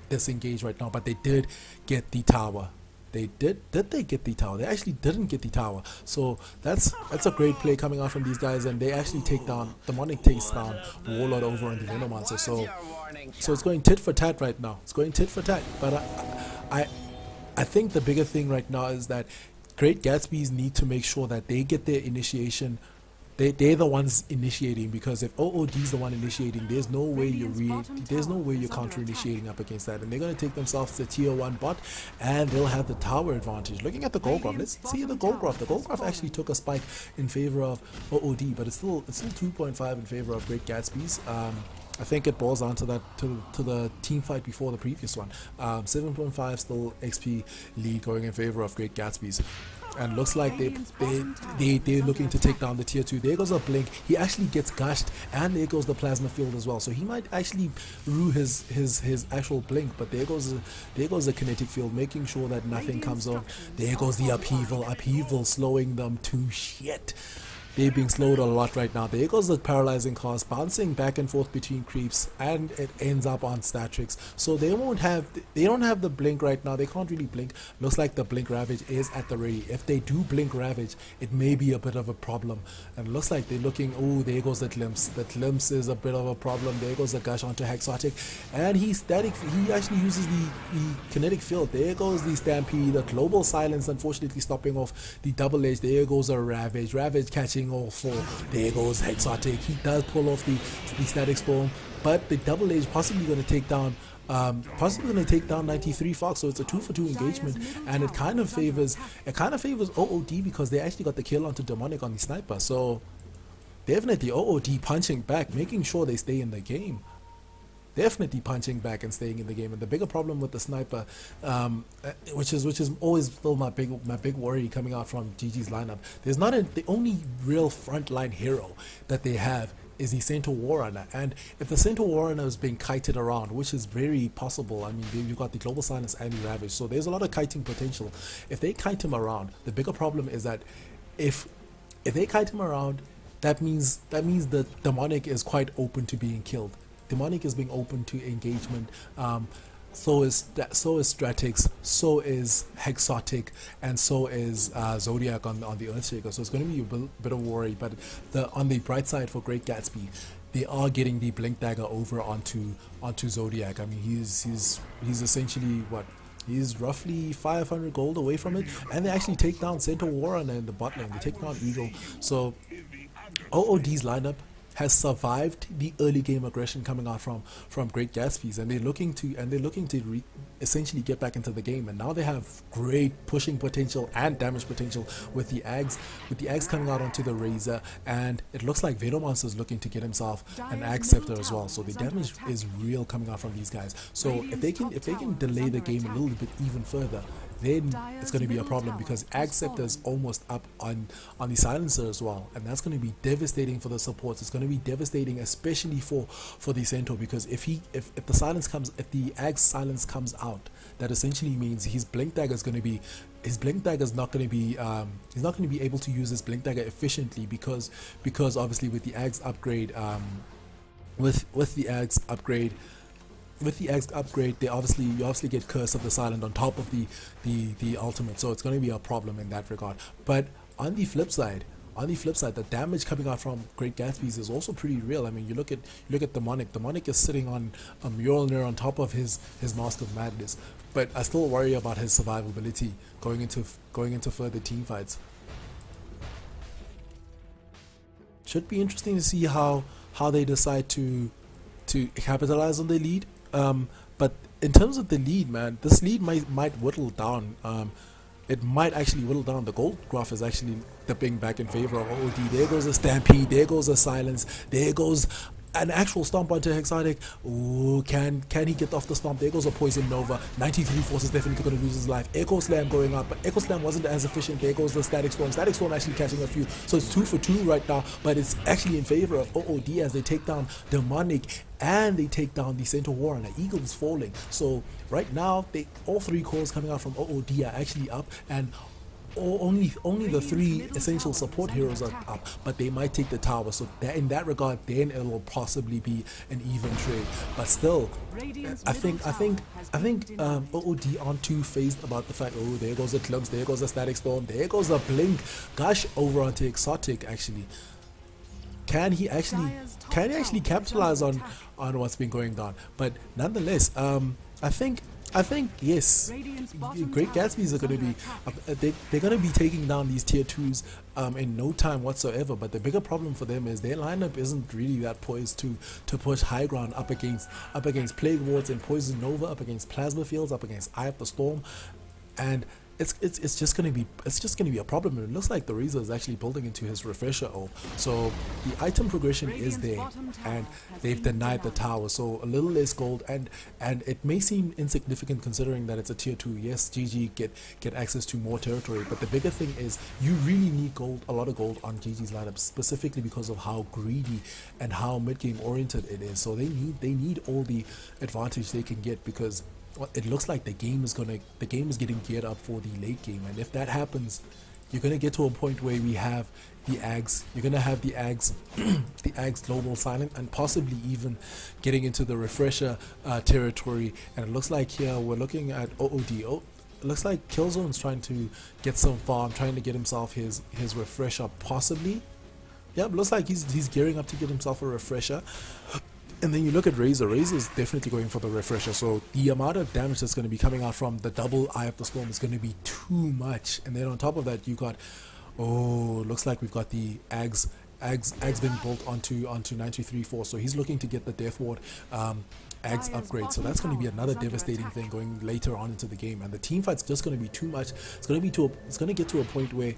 disengage right now. But they did get the tower. They did they get the tower? They actually didn't get the tower. So that's a great play coming out from these guys, and they actually take down Demonic, takes down Warlord over on the Venomancer. So it's going tit for tat right now. It's going tit for tat. But I think the bigger thing right now is that Great Gatsbies need to make sure that they get their initiation. They're the ones initiating, because if OOD's the one initiating, there's no way you're counter initiating up against that, and they're going to take themselves to tier 1 bot, and they'll have the tower advantage. Looking at the gold graph, let's see the gold graph. The gold graph actually took a spike in favor of OOD, but it's still 2.5 in favor of Great Gatsbies. I think it boils down to that to the team fight before the previous one. 7.5 still XP lead going in favor of Great Gatsbies. And looks like they're looking to take down the tier 2. There goes a blink. He actually gets gushed, and there goes the plasma field as well. So he might actually rue his actual blink, but there goes the kinetic field, making sure that nothing comes on. There goes the upheaval slowing them to shit. They're being slowed a lot right now. There goes the paralyzing cast, bouncing back and forth between creeps, and it ends up on Statrix. So they don't have the blink right now. They can't really blink. Looks like the blink ravage is at the ready. If they do blink ravage, it may be a bit of a problem. And it looks like they're looking. Oh, there goes the glimpse. The glimpse is a bit of a problem. There goes the gush onto Hexotic, and he's static. He actually uses the kinetic field. There goes the stampede. The global silence, unfortunately stopping off the double edge. There goes a ravage. Ravage catching all 4. There goes Hexotic. He does pull off the static storm, but the double edge possibly going to take down 93 Fox. So it's a 2-for-2 engagement, and it kind of favors OOD, because they actually got the kill onto Demonic on the sniper. So definitely OOD punching back, making sure they stay in the game. Definitely punching back and staying in the game. And the bigger problem with the sniper, which is always still my big worry coming out from GG's lineup, there's not the only real frontline hero that they have is the Centaur Warrunner. And if the Centaur Warrunner is being kited around, which is very possible, I mean, you've got the Global Silence and the Ravage, so there's a lot of kiting potential. If they kite him around, the bigger problem is that if they kite him around, that means the Demonic is quite open to being killed. Demonic is being open to engagement. So is Stratix, so is Hexotic, and so is Zodiac on the Earthshaker. So it's going to be a bit of worry. But on the bright side for Great Gatsby, they are getting the Blink Dagger over onto Zodiac. I mean, he's essentially what? He's roughly 500 gold away from it, and they actually take down Centaur Warrunner in the bot lane. They take down Eagle. So OOD's lineup has survived the early game aggression coming out from Great Gatsby's, and they're looking to essentially get back into the game. And now they have great pushing potential and damage potential with the Ags coming out onto the Razor, and it looks like Venomancer is looking to get himself an Ag Scepter as well. So the damage is real coming out from these guys. So if they can delay the game a little bit even further, then it's going to be a problem, because Ag Scepter is almost up on the Silencer as well, and that's going to be devastating for the supports. It's going to be devastating, especially for the Centaur, because if the Ag Silence comes out, that essentially means his Blink Dagger is going to be he's not going to be able to use his Blink Dagger efficiently, because obviously with the Ags upgrade, with the Axe upgrade, you obviously get Curse of the Silent on top of the ultimate, so it's going to be a problem in that regard. But on the flip side, the damage coming out from Great Gatsby's is also pretty real. I mean, you look at Demonic. Demonic is sitting on a Mjolnir on top of his Mask of Madness, but I still worry about his survivability going into further team fights. Should be interesting to see how they decide to capitalize on their lead. But in terms of the lead, man, this lead might whittle down. It might actually whittle down. The gold graph is actually dipping back in favor of OOD. There goes a Stampede. There goes a Silence. There goes an actual stomp onto Hexotic. Ooh, can he get off the stomp? There goes a Poison Nova. 93 Force is definitely going to lose his life. Echo Slam going up, but Echo Slam wasn't as efficient. There goes the Static Storm. Static Storm actually catching a few. So it's 2-for-2 right now, but it's actually in favor of OOD as they take down Demonic and they take down the Centaur Warrunner. Eagle is falling. So right now, all 3 cores coming out from OOD are actually up, and only the three essential support heroes are up, but they might take the tower. So that in that regard, then it'll possibly be an even trade. But still, I think OOD aren't too phased about the fact, oh, there goes the clubs, there goes the static storm, there goes the blink. Gosh, over onto Exotic actually. Can he actually capitalize on what's been going down? But nonetheless, I think yes, Great Gatsbies are going to be they're going to be taking down these tier 2s in no time whatsoever. But the bigger problem for them is their lineup isn't really that poised to push high ground up against Plague Wards and Poison Nova, up against Plasma Fields, up against Eye of the Storm, and it's just gonna be a problem. And it looks like the Razor is actually building into his refresher orb. So the item progression is there, and they've denied the tower. So a little less gold, and it may seem insignificant considering that it's a tier 2. Yes, GG get access to more territory, but the bigger thing is you really need gold, a lot of gold on GG's lineup, specifically because of how greedy and how mid game oriented it is. So they need all the advantage they can get, because it looks like the game is getting geared up for the late game, and if that happens, you're gonna get to a point where we have the Ags. You're gonna have the Ags, the Ags global silent, and possibly even getting into the refresher territory. And it looks like here we're looking at OOD. It looks like Killzone's trying to get some farm, trying to get himself his refresher, possibly. Yeah, it looks like he's gearing up to get himself a refresher. And then you look at Razor. Razor is definitely going for the refresher, so the amount of damage that's going to be coming out from the double Eye of the Storm is going to be too much. And then on top of that, you got, oh, looks like we've got the Ags being built onto 9234. So he's looking to get the Death Ward Ags upgrade. So that's going to be another devastating thing going later on into the game. And the team fight's just going to be too much. It's going to get to a point where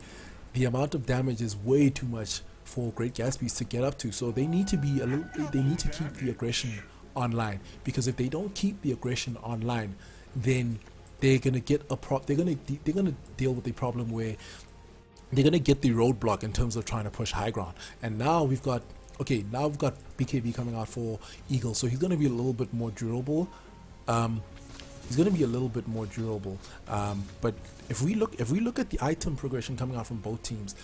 the amount of damage is way too much for Great Gatsbies to get up to. So they need to keep the aggression online, because if they don't keep the aggression online, then they're gonna get they're gonna deal with the problem where they're gonna get the roadblock in terms of trying to push high ground. And now we've got BKB coming out for Eagle, so he's gonna be a little bit more durable. But if we look at the item progression coming out from both teams,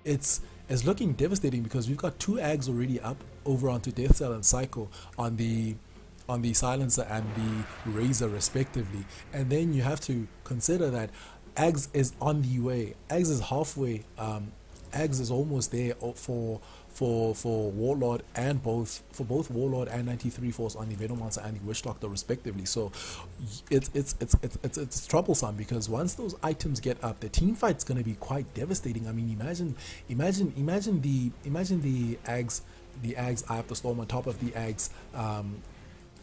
it's looking devastating, because we've got two Ags already up over onto Death Cell and Psycho on the Silencer and the Razor respectively. And then you have to consider that Ags is on the way. Ags is halfway. Ags is almost there for Warlord and both Warlord and 93 Force on the Venomancer and the Witch Doctor respectively. So it's troublesome, because once those items get up, the team fight's going to be quite devastating. I mean, imagine the Ags Eye of the Storm on top of the Ags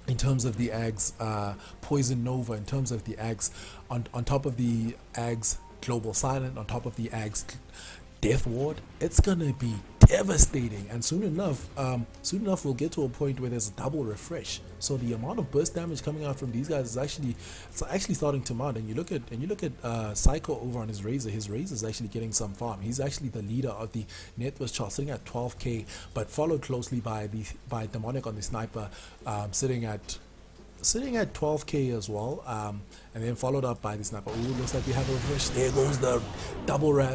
in terms of the Ags Poison Nova, in terms of the Ags on top of the Ags Global Silent, on top of the Ags Death Ward. It's gonna be devastating, and soon enough we'll get to a point where there's a double refresh. So the amount of burst damage coming out from these guys is actually starting to mount. And you look at Psycho over on his Razor. His Razor is actually getting some farm. He's actually the leader of the net worth chart, sitting at 12k, but followed closely by Demonic on the Sniper, sitting at 12k as well, and then followed up by the Sniper. Ooh, looks like we have a refresh. There goes the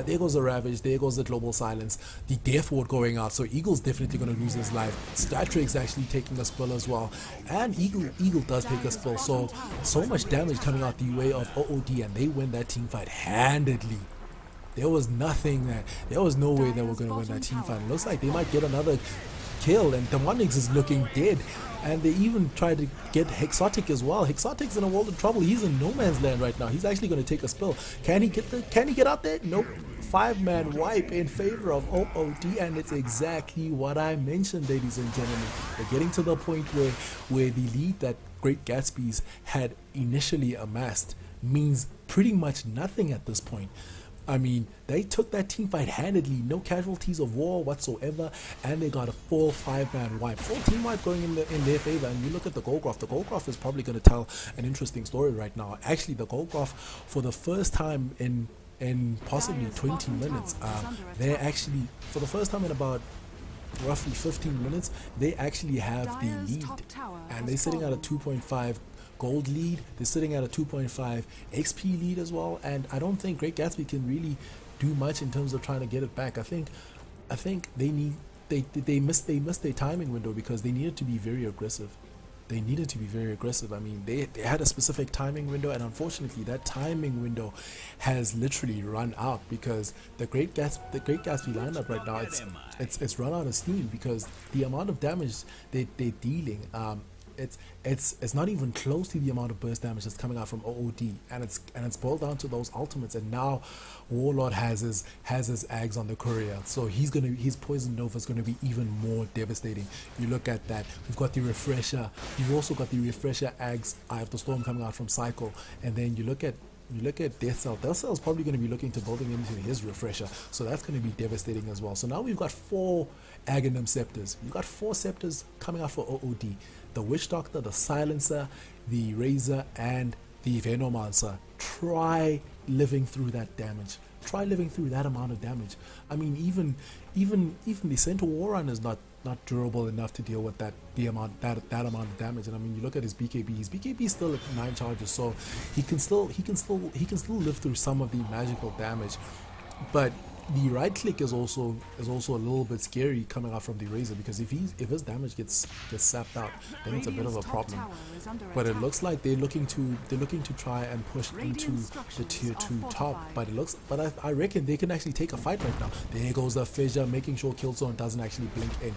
there goes the Ravage, there goes the Global Silence, the Death Ward going out. So Eagle's definitely going to lose his life. Statrix actually taking a spill as well, and Eagle does take a spill. So much damage coming out the way of OOD, and they win that team fight handedly. There was no way they were going to win that team fight. It looks like they might get another kill, and Demonix is looking dead. And they even tried to get Hexotic as well. Hexotic's in a world of trouble. He's in no man's land right now. He's actually going to take a spill. Can he get out there? Nope. 5-man wipe in favor of OOD, and it's exactly what I mentioned, ladies and gentlemen. We're getting to the point where the lead that Great Gatsbies had initially amassed means pretty much nothing at this point. I mean, they took that team fight handedly, no casualties of war whatsoever, and they got a full 5-man wipe, full team wipe going in their favor. And you look at the Goldcroft. The Goldcroft is probably going to tell an interesting story right now. Actually, the Goldcroft, for the first time in possibly 20 minutes, they're actually, for the first time in about roughly 15 minutes, they actually have the lead, and they're sitting at a 2.5 gold lead. They're sitting at a 2.5 XP lead as well, and I don't think Great Gatsby can really do much in terms of trying to get it back. I think they missed their timing window because they needed to be very aggressive. They needed to be very aggressive. I mean, they had a specific timing window, and unfortunately, that timing window has literally run out because the Great Gatsby lineup right now it's run out of steam because the amount of damage they're dealing. It's not even close to the amount of burst damage that's coming out from OOD, and it's boiled down to those ultimates. And now Warlord has his Ags on the courier, so his Poison Nova is gonna be even more devastating. You look at that. We've got the refresher. You've also got the refresher Ags, Eye of the Storm, coming out from Cycle, and then you look at Death Cell. Death Cell is probably going to be looking to building into his refresher, so that's going to be devastating as well. So now we've got 4 Aghanim Scepters. You've got 4 Scepters coming out for OOD. The Witch Doctor, the Silencer, the Razor, and the Venomancer. Try living through that damage. Try living through that amount of damage. I mean, even the Centaur Warrun is not durable enough to deal with that amount of damage. And I mean, you look at his BKB. His BKB is still at 9 charges, so he can still live through some of the magical damage. But the right click is also a little bit scary coming out from the Razor, because if his damage gets sapped out, then it's a bit of a problem. But it looks like they're looking to try and push into the tier 2 top. But I reckon they can actually take a fight right now. There goes the Fissure, making sure Killzone doesn't actually blink in.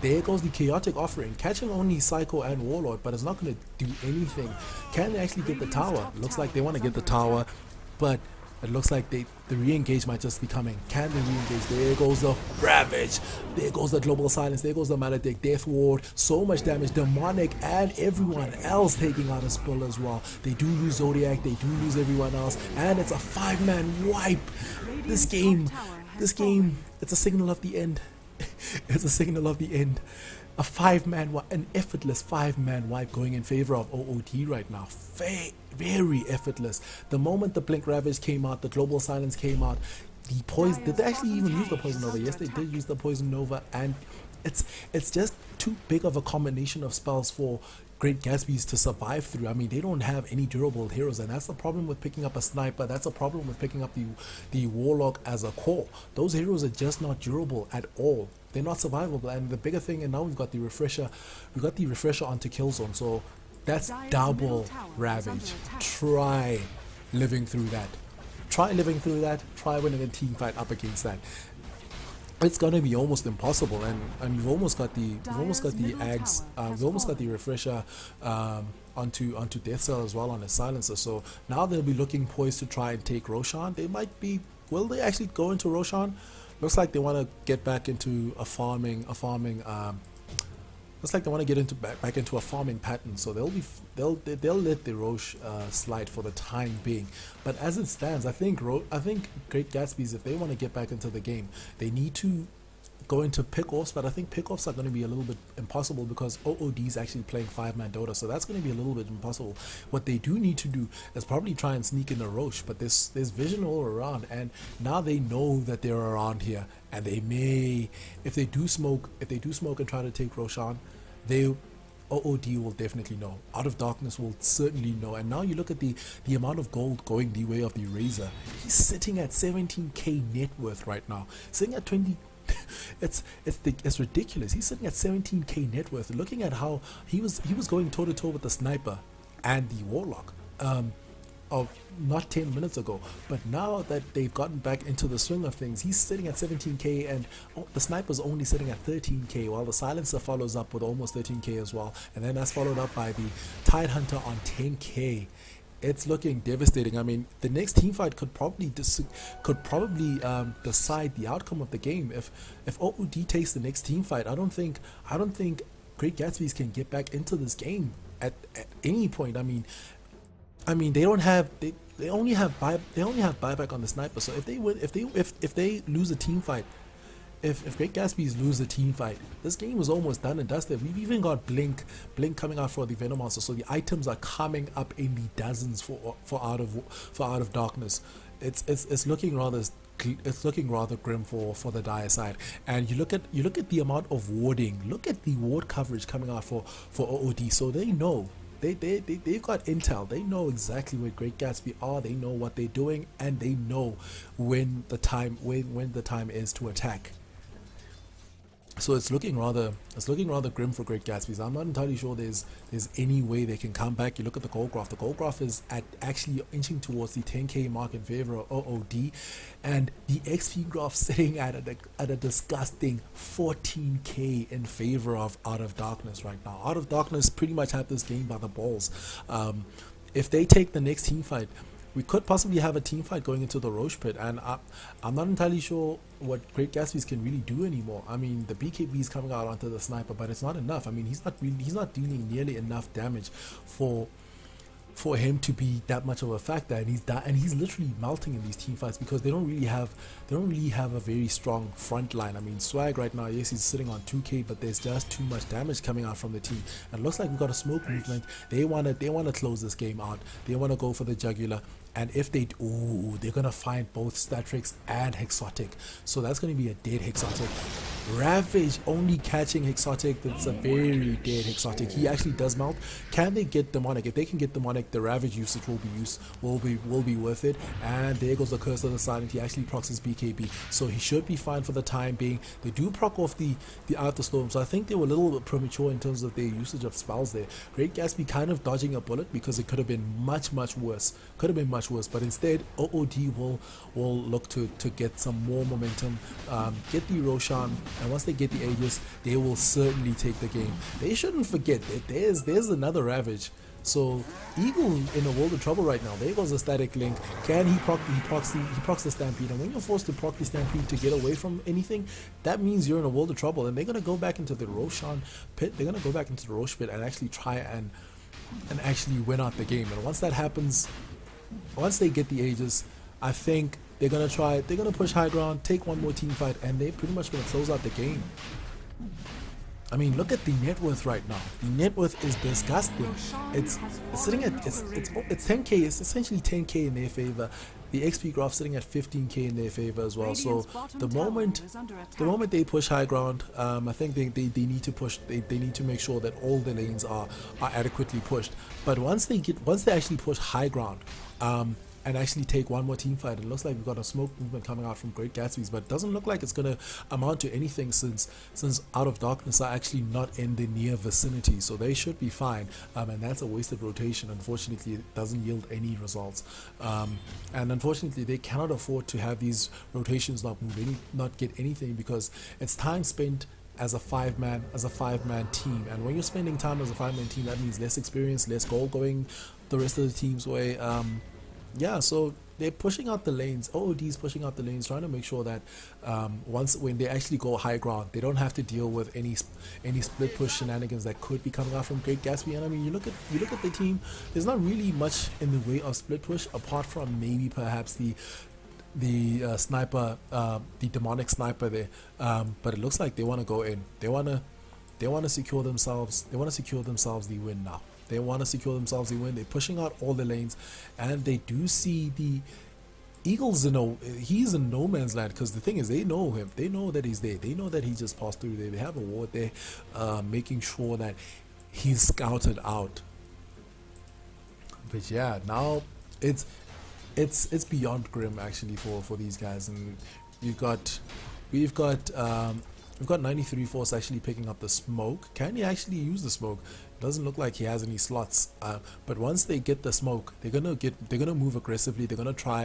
There goes the Chaotic Offering, catching only Psycho and Warlord, but it's not going to do anything. Can they actually get the tower? Looks like they want to get the tower, but it looks like the re-engage might just be coming. Can they re-engage? There goes the Ravage. There goes the Global Silence. There goes the Maledict. Death Ward. So much damage. Demonic and everyone else taking out a spill as well. They do lose Zodiac. They do lose everyone else. And it's a 5-man wipe. This game, it's a signal of the end. It's a signal of the end. An effortless 5-man wipe going in favor of OOD right now. Very effortless. The moment the Blink Ravage came out, the Global Silence came out, the poison. Did they actually even use the Poison Nova? Yes, they did use the Poison Nova, and it's just too big of a combination of spells for Great Gatsby's to survive through. I mean, they don't have any durable heroes, and that's the problem with picking up a Sniper. That's a problem with picking up the Warlock as a core. Those heroes are just not durable at all. They're not survivable. And the bigger thing, and now we've got the refresher. We've got the refresher onto Killzone, so that's double Ravage. Try living through that. Try living through that. Try winning a team fight up against that. It's gonna be almost impossible, and you've almost got the Ags, you've almost got the refresher onto Death Cell as well on his Silencer. So now they'll be looking poised to try and take Roshan. They might be. Will they actually go into Roshan? Looks like they want to get back into a farming. Looks like they want to get into back into a farming pattern. So they'll let the Roche slide for the time being. But as it stands, I think Great Gatsby's, if they want to get back into the game, they need to go into pick-offs, but I think pick-offs are going to be a little bit impossible because OOD is actually playing 5-man Dota, so that's going to be a little bit impossible. What they do need to do is probably try and sneak in a Roche, but there's vision all around, and now they know that they're around here, and they may, if they do smoke and try to take Roshan, OOD will definitely know. Out of Darkness will certainly know. And now you look at the amount of gold going the way of the Razor. He's sitting at 17k net worth right now, sitting at 20. It's ridiculous. He's sitting at 17k net worth. Looking at how he was going toe to toe with the Sniper and the Warlock of not 10 minutes ago, but now that they've gotten back into the swing of things, he's sitting at 17k, and the Sniper's only sitting at 13k, while the Silencer follows up with almost 13k as well, and then that's followed up by the Tidehunter on 10k. It's looking devastating. I mean, the next team fight could probably decide the outcome of the game. If OOD takes the next team fight, I don't think Great Gatsby's can get back into this game at any point. I mean they only have buyback on the Sniper. So if they lose a team fight, if Great Gatsby's lose the team fight, this game is almost done and dusted. We've even got Blink coming out for the Venomancer, so the items are coming up in the dozens for Out of Darkness. It's looking rather grim for the dire side. And you look at the amount of warding. Look at the ward coverage coming out for OOD. So they know they've got intel. They know exactly where Great Gatsby are. They know what they're doing, and they know when the time is to attack. So it's looking rather grim for Great Gatsby's. I'm not entirely sure there's any way they can come back. You look at the gold graph. The gold graph is at actually inching towards the 10k mark in favor of OOD, and the XP graph sitting at a disgusting 14k in favor of Out of Darkness right now. Out of Darkness pretty much have this game by the balls. If they take the next team fight, we could possibly have a team fight going into the Roche pit, and I'm not entirely sure what Great Gatsby's can really do anymore. I mean, the BKB is coming out onto the sniper, but it's not enough. I mean, he's not dealing nearly enough damage for him to be that much of a factor, and he's literally melting in these team fights because they don't really have a very strong front line. I mean, Swag right now, yes, he's sitting on 2k, but there's just too much damage coming out from the team, and it looks like we've got a smoke movement. They wanna close this game out. They wanna go for the jugular. And if they do, they're gonna find both Statrix and Hexotic, so that's gonna be a dead Hexotic. Ravage only catching Hexotic. That's a very dead Hexotic. He actually does melt. Can they get Demonic? If they can get Demonic, the Ravage usage will be worth it. And there goes the Curse of the Silent. He actually procs his BKB, so he should be fine for the time being. They do proc off the Out the Storm, so I think they were a little bit premature in terms of their usage of spells there. Great Gatsby kind of dodging a bullet because it could have been much worse. But instead OOD will look to get some more momentum, get the Roshan, and once they get the Aegis, they will certainly take the game. They shouldn't forget that there's another Ravage. So Eagle in a world of trouble right now. There goes a static link. Can he proc? He procs the Stampede, and when you're forced to proc the Stampede to get away from anything, that means you're in a world of trouble. And they're gonna go back into the Roshan pit. They're gonna go back into the Roche pit and actually try and actually win out the game. And once that happens, once they get the Aegis, I think they're gonna push high ground, take one more team fight, and they're pretty much gonna close out the game. I mean, look at the net worth right now. The net worth is disgusting. It's sitting at it's 10k. It's essentially 10k in their favor. The XP graph sitting at 15k in their favor as well. So the moment they push high ground, I think they need to push. They need to make sure that all the lanes are adequately pushed. But once they actually push high ground, and actually take one more team fight, it looks like we've got a smoke movement coming out from Great Gatsby's, but it doesn't look like it's gonna amount to anything since Out of Darkness are actually not in the near vicinity, so they should be fine. And that's a wasted rotation. Unfortunately, it doesn't yield any results, and unfortunately they cannot afford to have these rotations not get anything, because it's time spent as a five-man team, and when you're spending time as a five-man team, that means less experience, less goal going the rest of the team's way. Yeah, so they're pushing out the lanes. OOD is pushing out the lanes, trying to make sure that when they actually go high ground, they don't have to deal with any split push shenanigans that could be coming out from Great Gatsby. And I mean, you look at the team. There's not really much in the way of split push, apart from maybe perhaps the sniper, the demonic sniper there. But it looks like they want to go in. They want to secure themselves. They want to secure themselves the win now. They want to secure themselves the win. They're pushing out all the lanes, and they do see the Eagles he's in no man's land, because the thing is, they know him. They know that he's there. They know that he just passed through there. They have a ward there, making sure that he's scouted out. But yeah, now it's beyond grim actually for these guys, and we've got 93 Force actually picking up the smoke. Can he actually use the smoke? Doesn't look like he has any slots, but once they get the smoke, they're gonna move aggressively. They're gonna try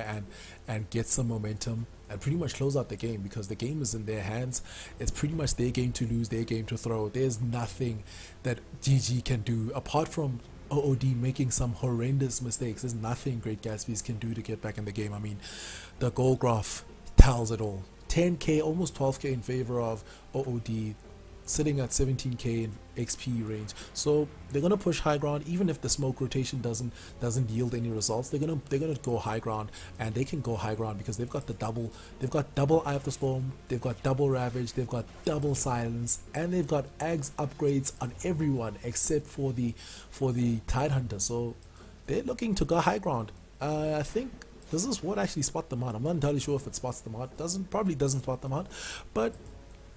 and get some momentum and pretty much close out the game, because the game is in their hands. It's pretty much their game to lose, their game to throw. There's nothing that GG can do apart from OOD making some horrendous mistakes. There's nothing Great Gatsby's can do to get back in the game. I mean, the goal graph tells it all. 10k, almost 12k in favor of OOD, sitting at 17k in XP range. So they're gonna push high ground, even if the smoke rotation doesn't yield any results. They're gonna go high ground, and they can go high ground because they've got double Eye of the Storm, they've got double Ravage, they've got double Silence, and they've got Ags upgrades on everyone except for the Tidehunter. So they're looking to go high ground. I think this is what actually spot them out. I'm not entirely sure if it spots them out. Probably doesn't spot them out, but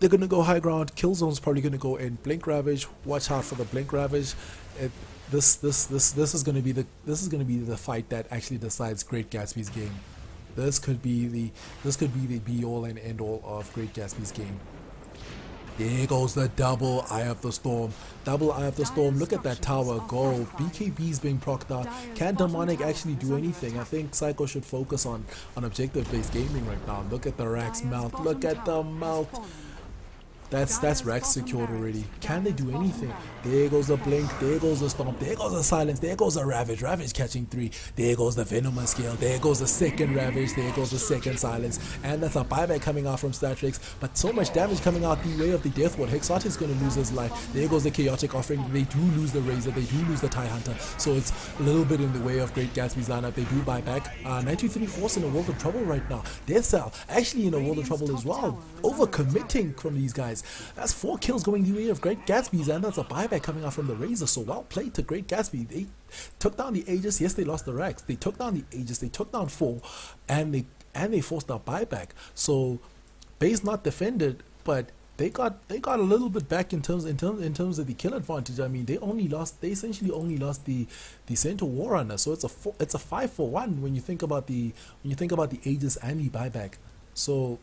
they're gonna go high ground. Killzone's probably gonna go in. Blink Ravage, watch out for the Blink Ravage. this is going to be the fight that actually decides Great Gatsby's game. This could be the be all and end all of Great Gatsby's game. There goes the double Eye of the Storm. Double Eye of the Storm. Look at that tower gold. BKB's being procced out. Can Demonic actually do anything? I think Psycho should focus on objective-based gaming right now. Look at the Rax mouth. Look at the mouth. That's Rax secured already. Can they do anything? There goes the blink, there goes the stomp, there goes the silence, there goes the ravage. Ravage catching 3. There goes the venomous scale, there goes the second ravage, there goes the second silence. And that's a buyback coming out from Statrix. But so much damage coming out the way of the Death Ward. Hexot is going to lose his life. There goes the chaotic offering. They do lose the Razor, they do lose the TIE Hunter. So it's a little bit in the way of Great Gatsby's lineup. They do buy back. 923 Force in a world of trouble right now. Death Cell actually in a world of trouble as well. Overcommitting from these guys. That's 4 kills going the way of Great Gatsby's, and that's a buyback coming out from the Razor. So well played to Great Gatsby. They took down the Aegis. Yes, they lost the Rax. They took down the Aegis. They took down 4, and they forced a buyback. So base not defended, but they got a little bit back in terms of the kill advantage. I mean, they essentially only lost the Centaur Warrunner. So it's a 5-for-1 when you think about the Aegis and the buyback. So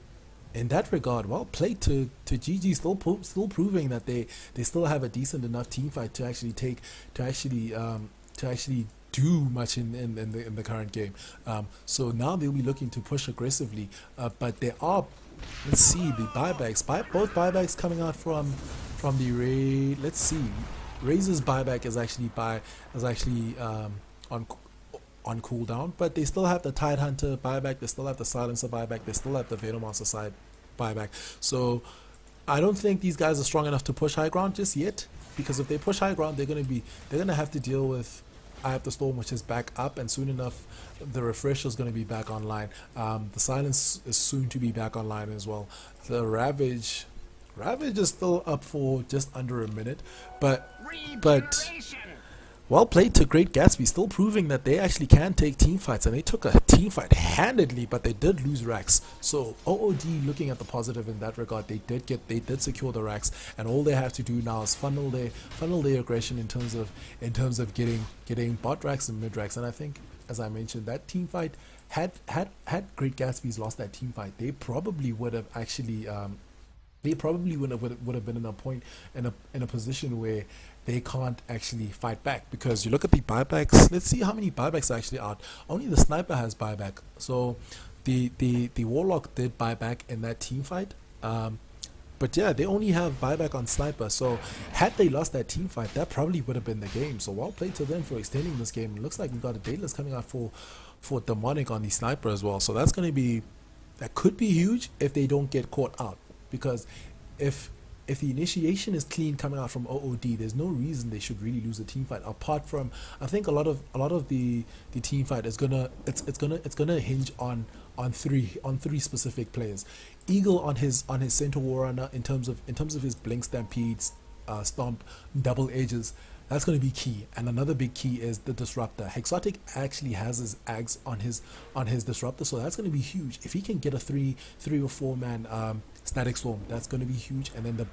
in that regard, well played to GG, still proving that they still have a decent enough team fight to actually do much in the current game. So now they'll be looking to push aggressively, but there are, let's see, the buybacks. Both buybacks coming out from the raid. Let's see, Razor's buyback is actually on cooldown, but they still have the Tide Hunter buyback, they still have the Silencer buyback, they still have the Venomonster side buyback. So I don't think these guys are strong enough to push high ground just yet, because if they push high ground, they're gonna have to deal with Eye of the Storm, which is back up, and soon enough the refresher is going to be back online. The Silence is soon to be back online as well. The Ravage is still up for just under a minute, but well played to Great Gatsby, still proving that they actually can take team fights, and they took a team fight handedly, but they did lose Rax. So OOD looking at the positive in that regard. They did secure the Rax, and all they have to do now is funnel their aggression in terms of getting bot Rax and mid Rax. And I think, as I mentioned, that team fight had Great Gatsby's lost that team fight, they probably would have actually would have been in a point in a position where they can't actually fight back, because you look at the buybacks. Let's see how many buybacks are actually out. Only the Sniper has buyback. So the Warlock did buyback in that team fight. But yeah, they only have buyback on Sniper. So had they lost that team fight, that probably would have been the game. So well played to them for extending this game. It looks like we got a Daedalus coming out for Demonic on the Sniper as well. So that could be huge if they don't get caught out, because if the initiation is clean coming out from OOD, there's no reason they should really lose a team fight. Apart from, I think a lot of the team fight is gonna hinge on three specific players. Eagle on his Centaur Warrunner in terms of his blink, stampedes, stomp, double edges. That's going to be key. And another big key is the disruptor. Hexotic actually has his Ags on his disruptor, so that's going to be huge. If he can get a 3 or 4 man Static Storm, that's going to be huge. And then the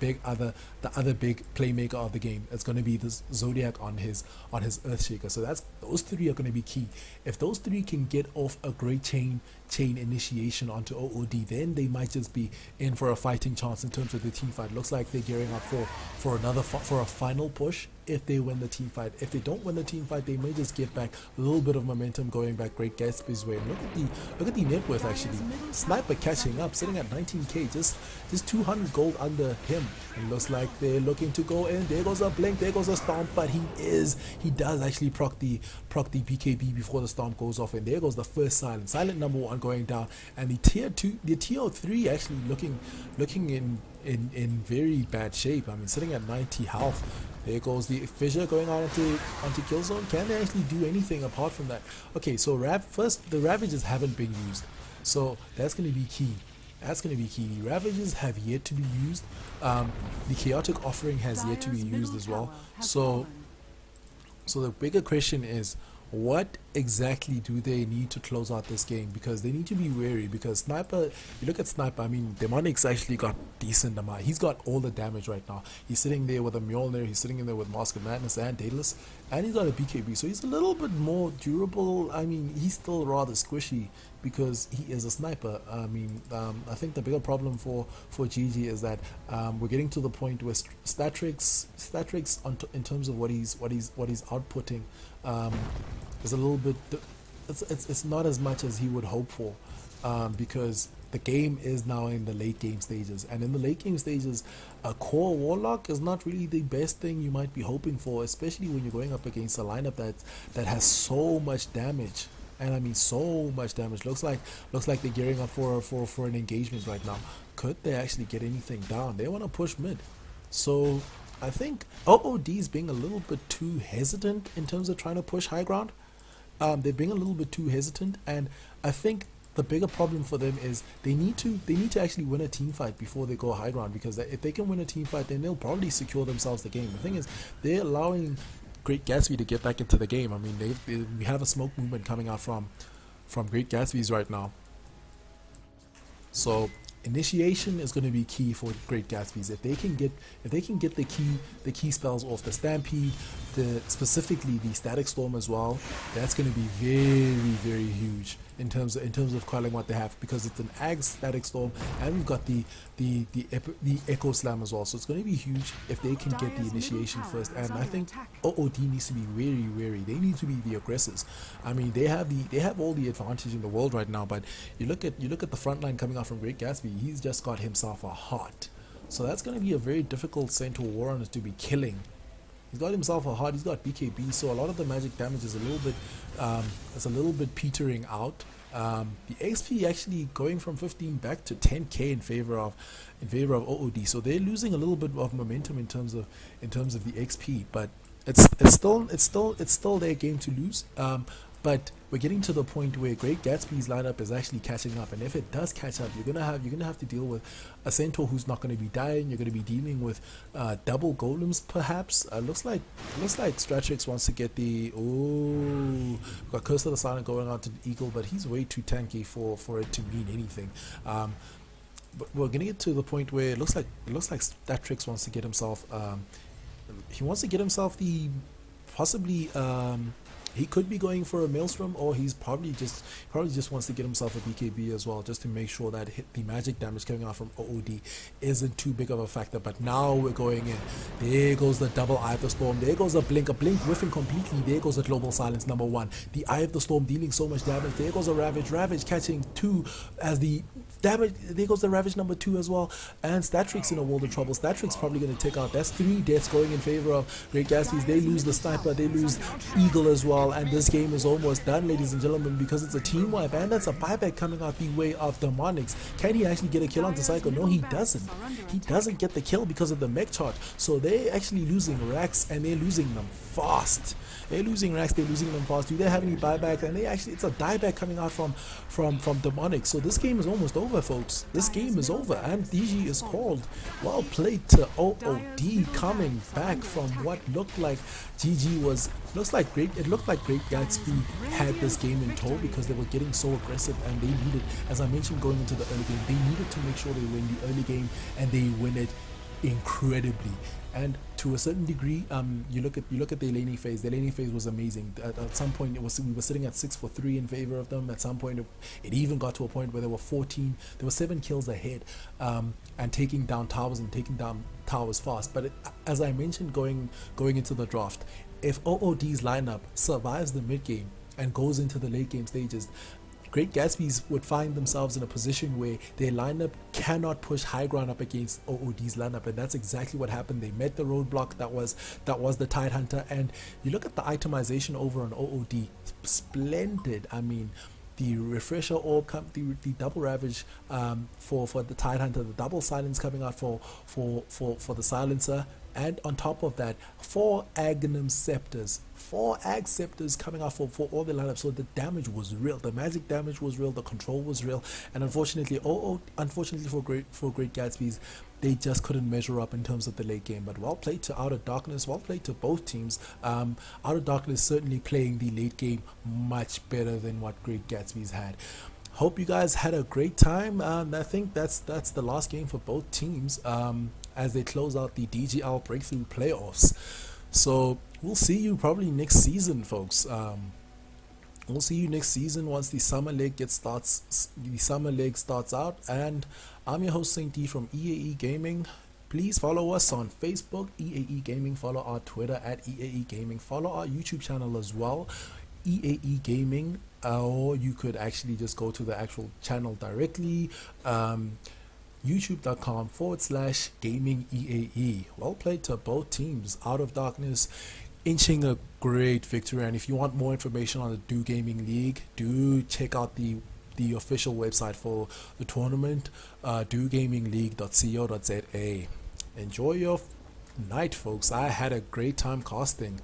other big playmaker of the game, it's going to be this Zodiac on his Earthshaker. So those 3 are going to be key. If those 3 can get off a great chain initiation onto OOD, then they might just be in for a fighting chance in terms of the team fight. Looks like they're gearing up for a final push if they win the team fight. If they don't win the team fight, they may just get back a little bit of momentum going back Great Gatsby's way. And look at the net worth actually. Sniper catching up, sitting at 19k, just 200 gold under him. And looks like they're looking to go in. There goes a blink, there goes a stomp, but he does actually proc the BKB before the stomp goes off, and there goes the first silent number 1 going down. And the tier 3 actually looking in very bad shape. I mean, sitting at 90 health. There goes the fissure going on onto kill zone. Can they actually do anything apart from that? Okay, so first the ravages haven't been used, so that's going to be key. The ravages have yet to be used. The chaotic offering has yet to be used as well. So the bigger question is, what exactly do they need to close out this game? Because they need to be wary, because Sniper, you look at Sniper, I mean, Demonic's actually got decent amount. He's got all the damage right now. He's sitting there with a Mjolnir, he's sitting in there with Mask of Madness and Daedalus, and he's got a BKB, so he's a little bit more durable. I mean, he's still rather squishy because he is a sniper. I mean, I think the bigger problem for GG is that we're getting to the point where Statrix in terms of what he's outputting is a little bit, it's not as much as he would hope for, because the game is now in the late game stages, and in the late game stages a core warlock is not really the best thing you might be hoping for, especially when you're going up against a lineup that has so much damage. And I mean so much damage. Looks like they're gearing up for an engagement right now. Could they actually get anything down? They want to push mid, so I think OOD is being a little bit too hesitant in terms of trying to push high ground. They're being a little bit too hesitant, and I think the bigger problem for them is they need to actually win a team fight before they go high ground, because if they can win a team fight, then they'll probably secure themselves the game. The thing is, they're allowing Great Gatsby to get back into the game. I mean, we have a smoke movement coming out from Great Gatsby's right now. So initiation is going to be key for Great Gatsby's. If they can get the key spells off, the Stampede, specifically the Static Storm as well, that's going to be very huge in terms of calling what they have, because it's an Ag Static Storm, and we've got the Echo Slam as well. So it's going to be huge if they can get the initiation first. And I think OOD needs to be very wary. They need to be the aggressors. I mean, they have all the advantage in the world right now, but you look at the front line coming out from Great Gatsby. He's just got himself a heart, so that's going to be a very difficult Centaur Warrunner to be killing. He's got himself a heart, he's got BKB, so a lot of the magic damage is a little bit petering out. The XP actually going from 15 back to 10k in favor of OOD, so they're losing a little bit of momentum in terms of the XP, but it's still their game to lose. But we're getting to the point where Great Gatsby's lineup is actually catching up, and if it does catch up, you're gonna have to deal with a Centaur who's not going to be dying. You're going to be dealing with double golems, perhaps. Looks like Stratrix wants to get the got Curse of the Silent going out to the Eagle, but he's way too tanky for it to mean anything. But we're gonna get to the point where it looks like Stratrix wants to get himself the possibly. He could be going for a Maelstrom, or he's probably just wants to get himself a BKB as well, just to make sure that the magic damage coming out from OOD isn't too big of a factor. But now we're going in. There goes the double Eye of the Storm. There goes a blink whiffing completely. There goes a Global Silence number 1. The Eye of the Storm dealing so much damage. There goes a Ravage catching 2 as the damage. There goes the Ravage number 2 as well. And Statrix in a world of trouble. Statrix probably going to take out. That's 3 deaths going in favor of Great Gatsby's. They lose the Sniper. They lose Eagle as well. And this game is almost done, ladies and gentlemen, because it's a team wipe, and that's a buyback coming out the way of Demonics. Can he actually get a kill onto Psycho? No, he doesn't. He doesn't get the kill because of the mech charge. So they're actually losing racks, and they're losing them fast. They're losing racks, they're losing them fast. Do they have any buybacks? And it's a dieback coming out from Demonics. So this game is almost over, folks. This game is over, and DG is called. Well played to OOD, coming back from what looked like GG was. It looked like Great Gatsby had this game in tow, because they were getting so aggressive, and they needed, as I mentioned going into the early game, they needed to make sure they win the early game, and they win it incredibly. And to a certain degree, you look at the laning phase. The laning phase was amazing. At some point, we were sitting at 6-4-3 in favor of them. At some point, it even got to a point where there were 7 kills ahead, and taking down towers fast. But as I mentioned going into the draft, if OOD's lineup survives the mid game and goes into the late game stages, Great Gatsby's would find themselves in a position where their lineup cannot push high ground up against OOD's lineup, and that's exactly what happened. They met the roadblock that was the Tidehunter, and you look at the itemization over on OOD, splendid. I mean, the refresher orb, the double ravage for the Tidehunter, the double silence coming out for the silencer, and on top of that, 4 Scepters. 4 Scepters coming out for all the lineups. So the damage was real. The magic damage was real. The control was real. And unfortunately, unfortunately for Great Gatsby's, they just couldn't measure up in terms of the late game. But well played to Outer Darkness. Well played to both teams. Outer Darkness certainly playing the late game much better than what Great Gatsby's had. Hope you guys had a great time. I think that's the last game for both teams as they close out the DGL Breakthrough Playoffs. So we'll see you probably next season, folks. We'll see you next season once the summer league starts out. And I'm your host Saint D from EAE Gaming. Please follow us on Facebook, EAE Gaming. Follow our Twitter at EAE Gaming. Follow our YouTube channel as well, EAE Gaming. Or you could actually just go to the actual channel directly, youtube.com/gaming EAE. Well played to both teams. Out of Darkness inching a great victory. And if you want more information on the Do Gaming League, do check out the official website for the tournament, dogamingleague.co.za. Enjoy your night, folks. I had a great time casting.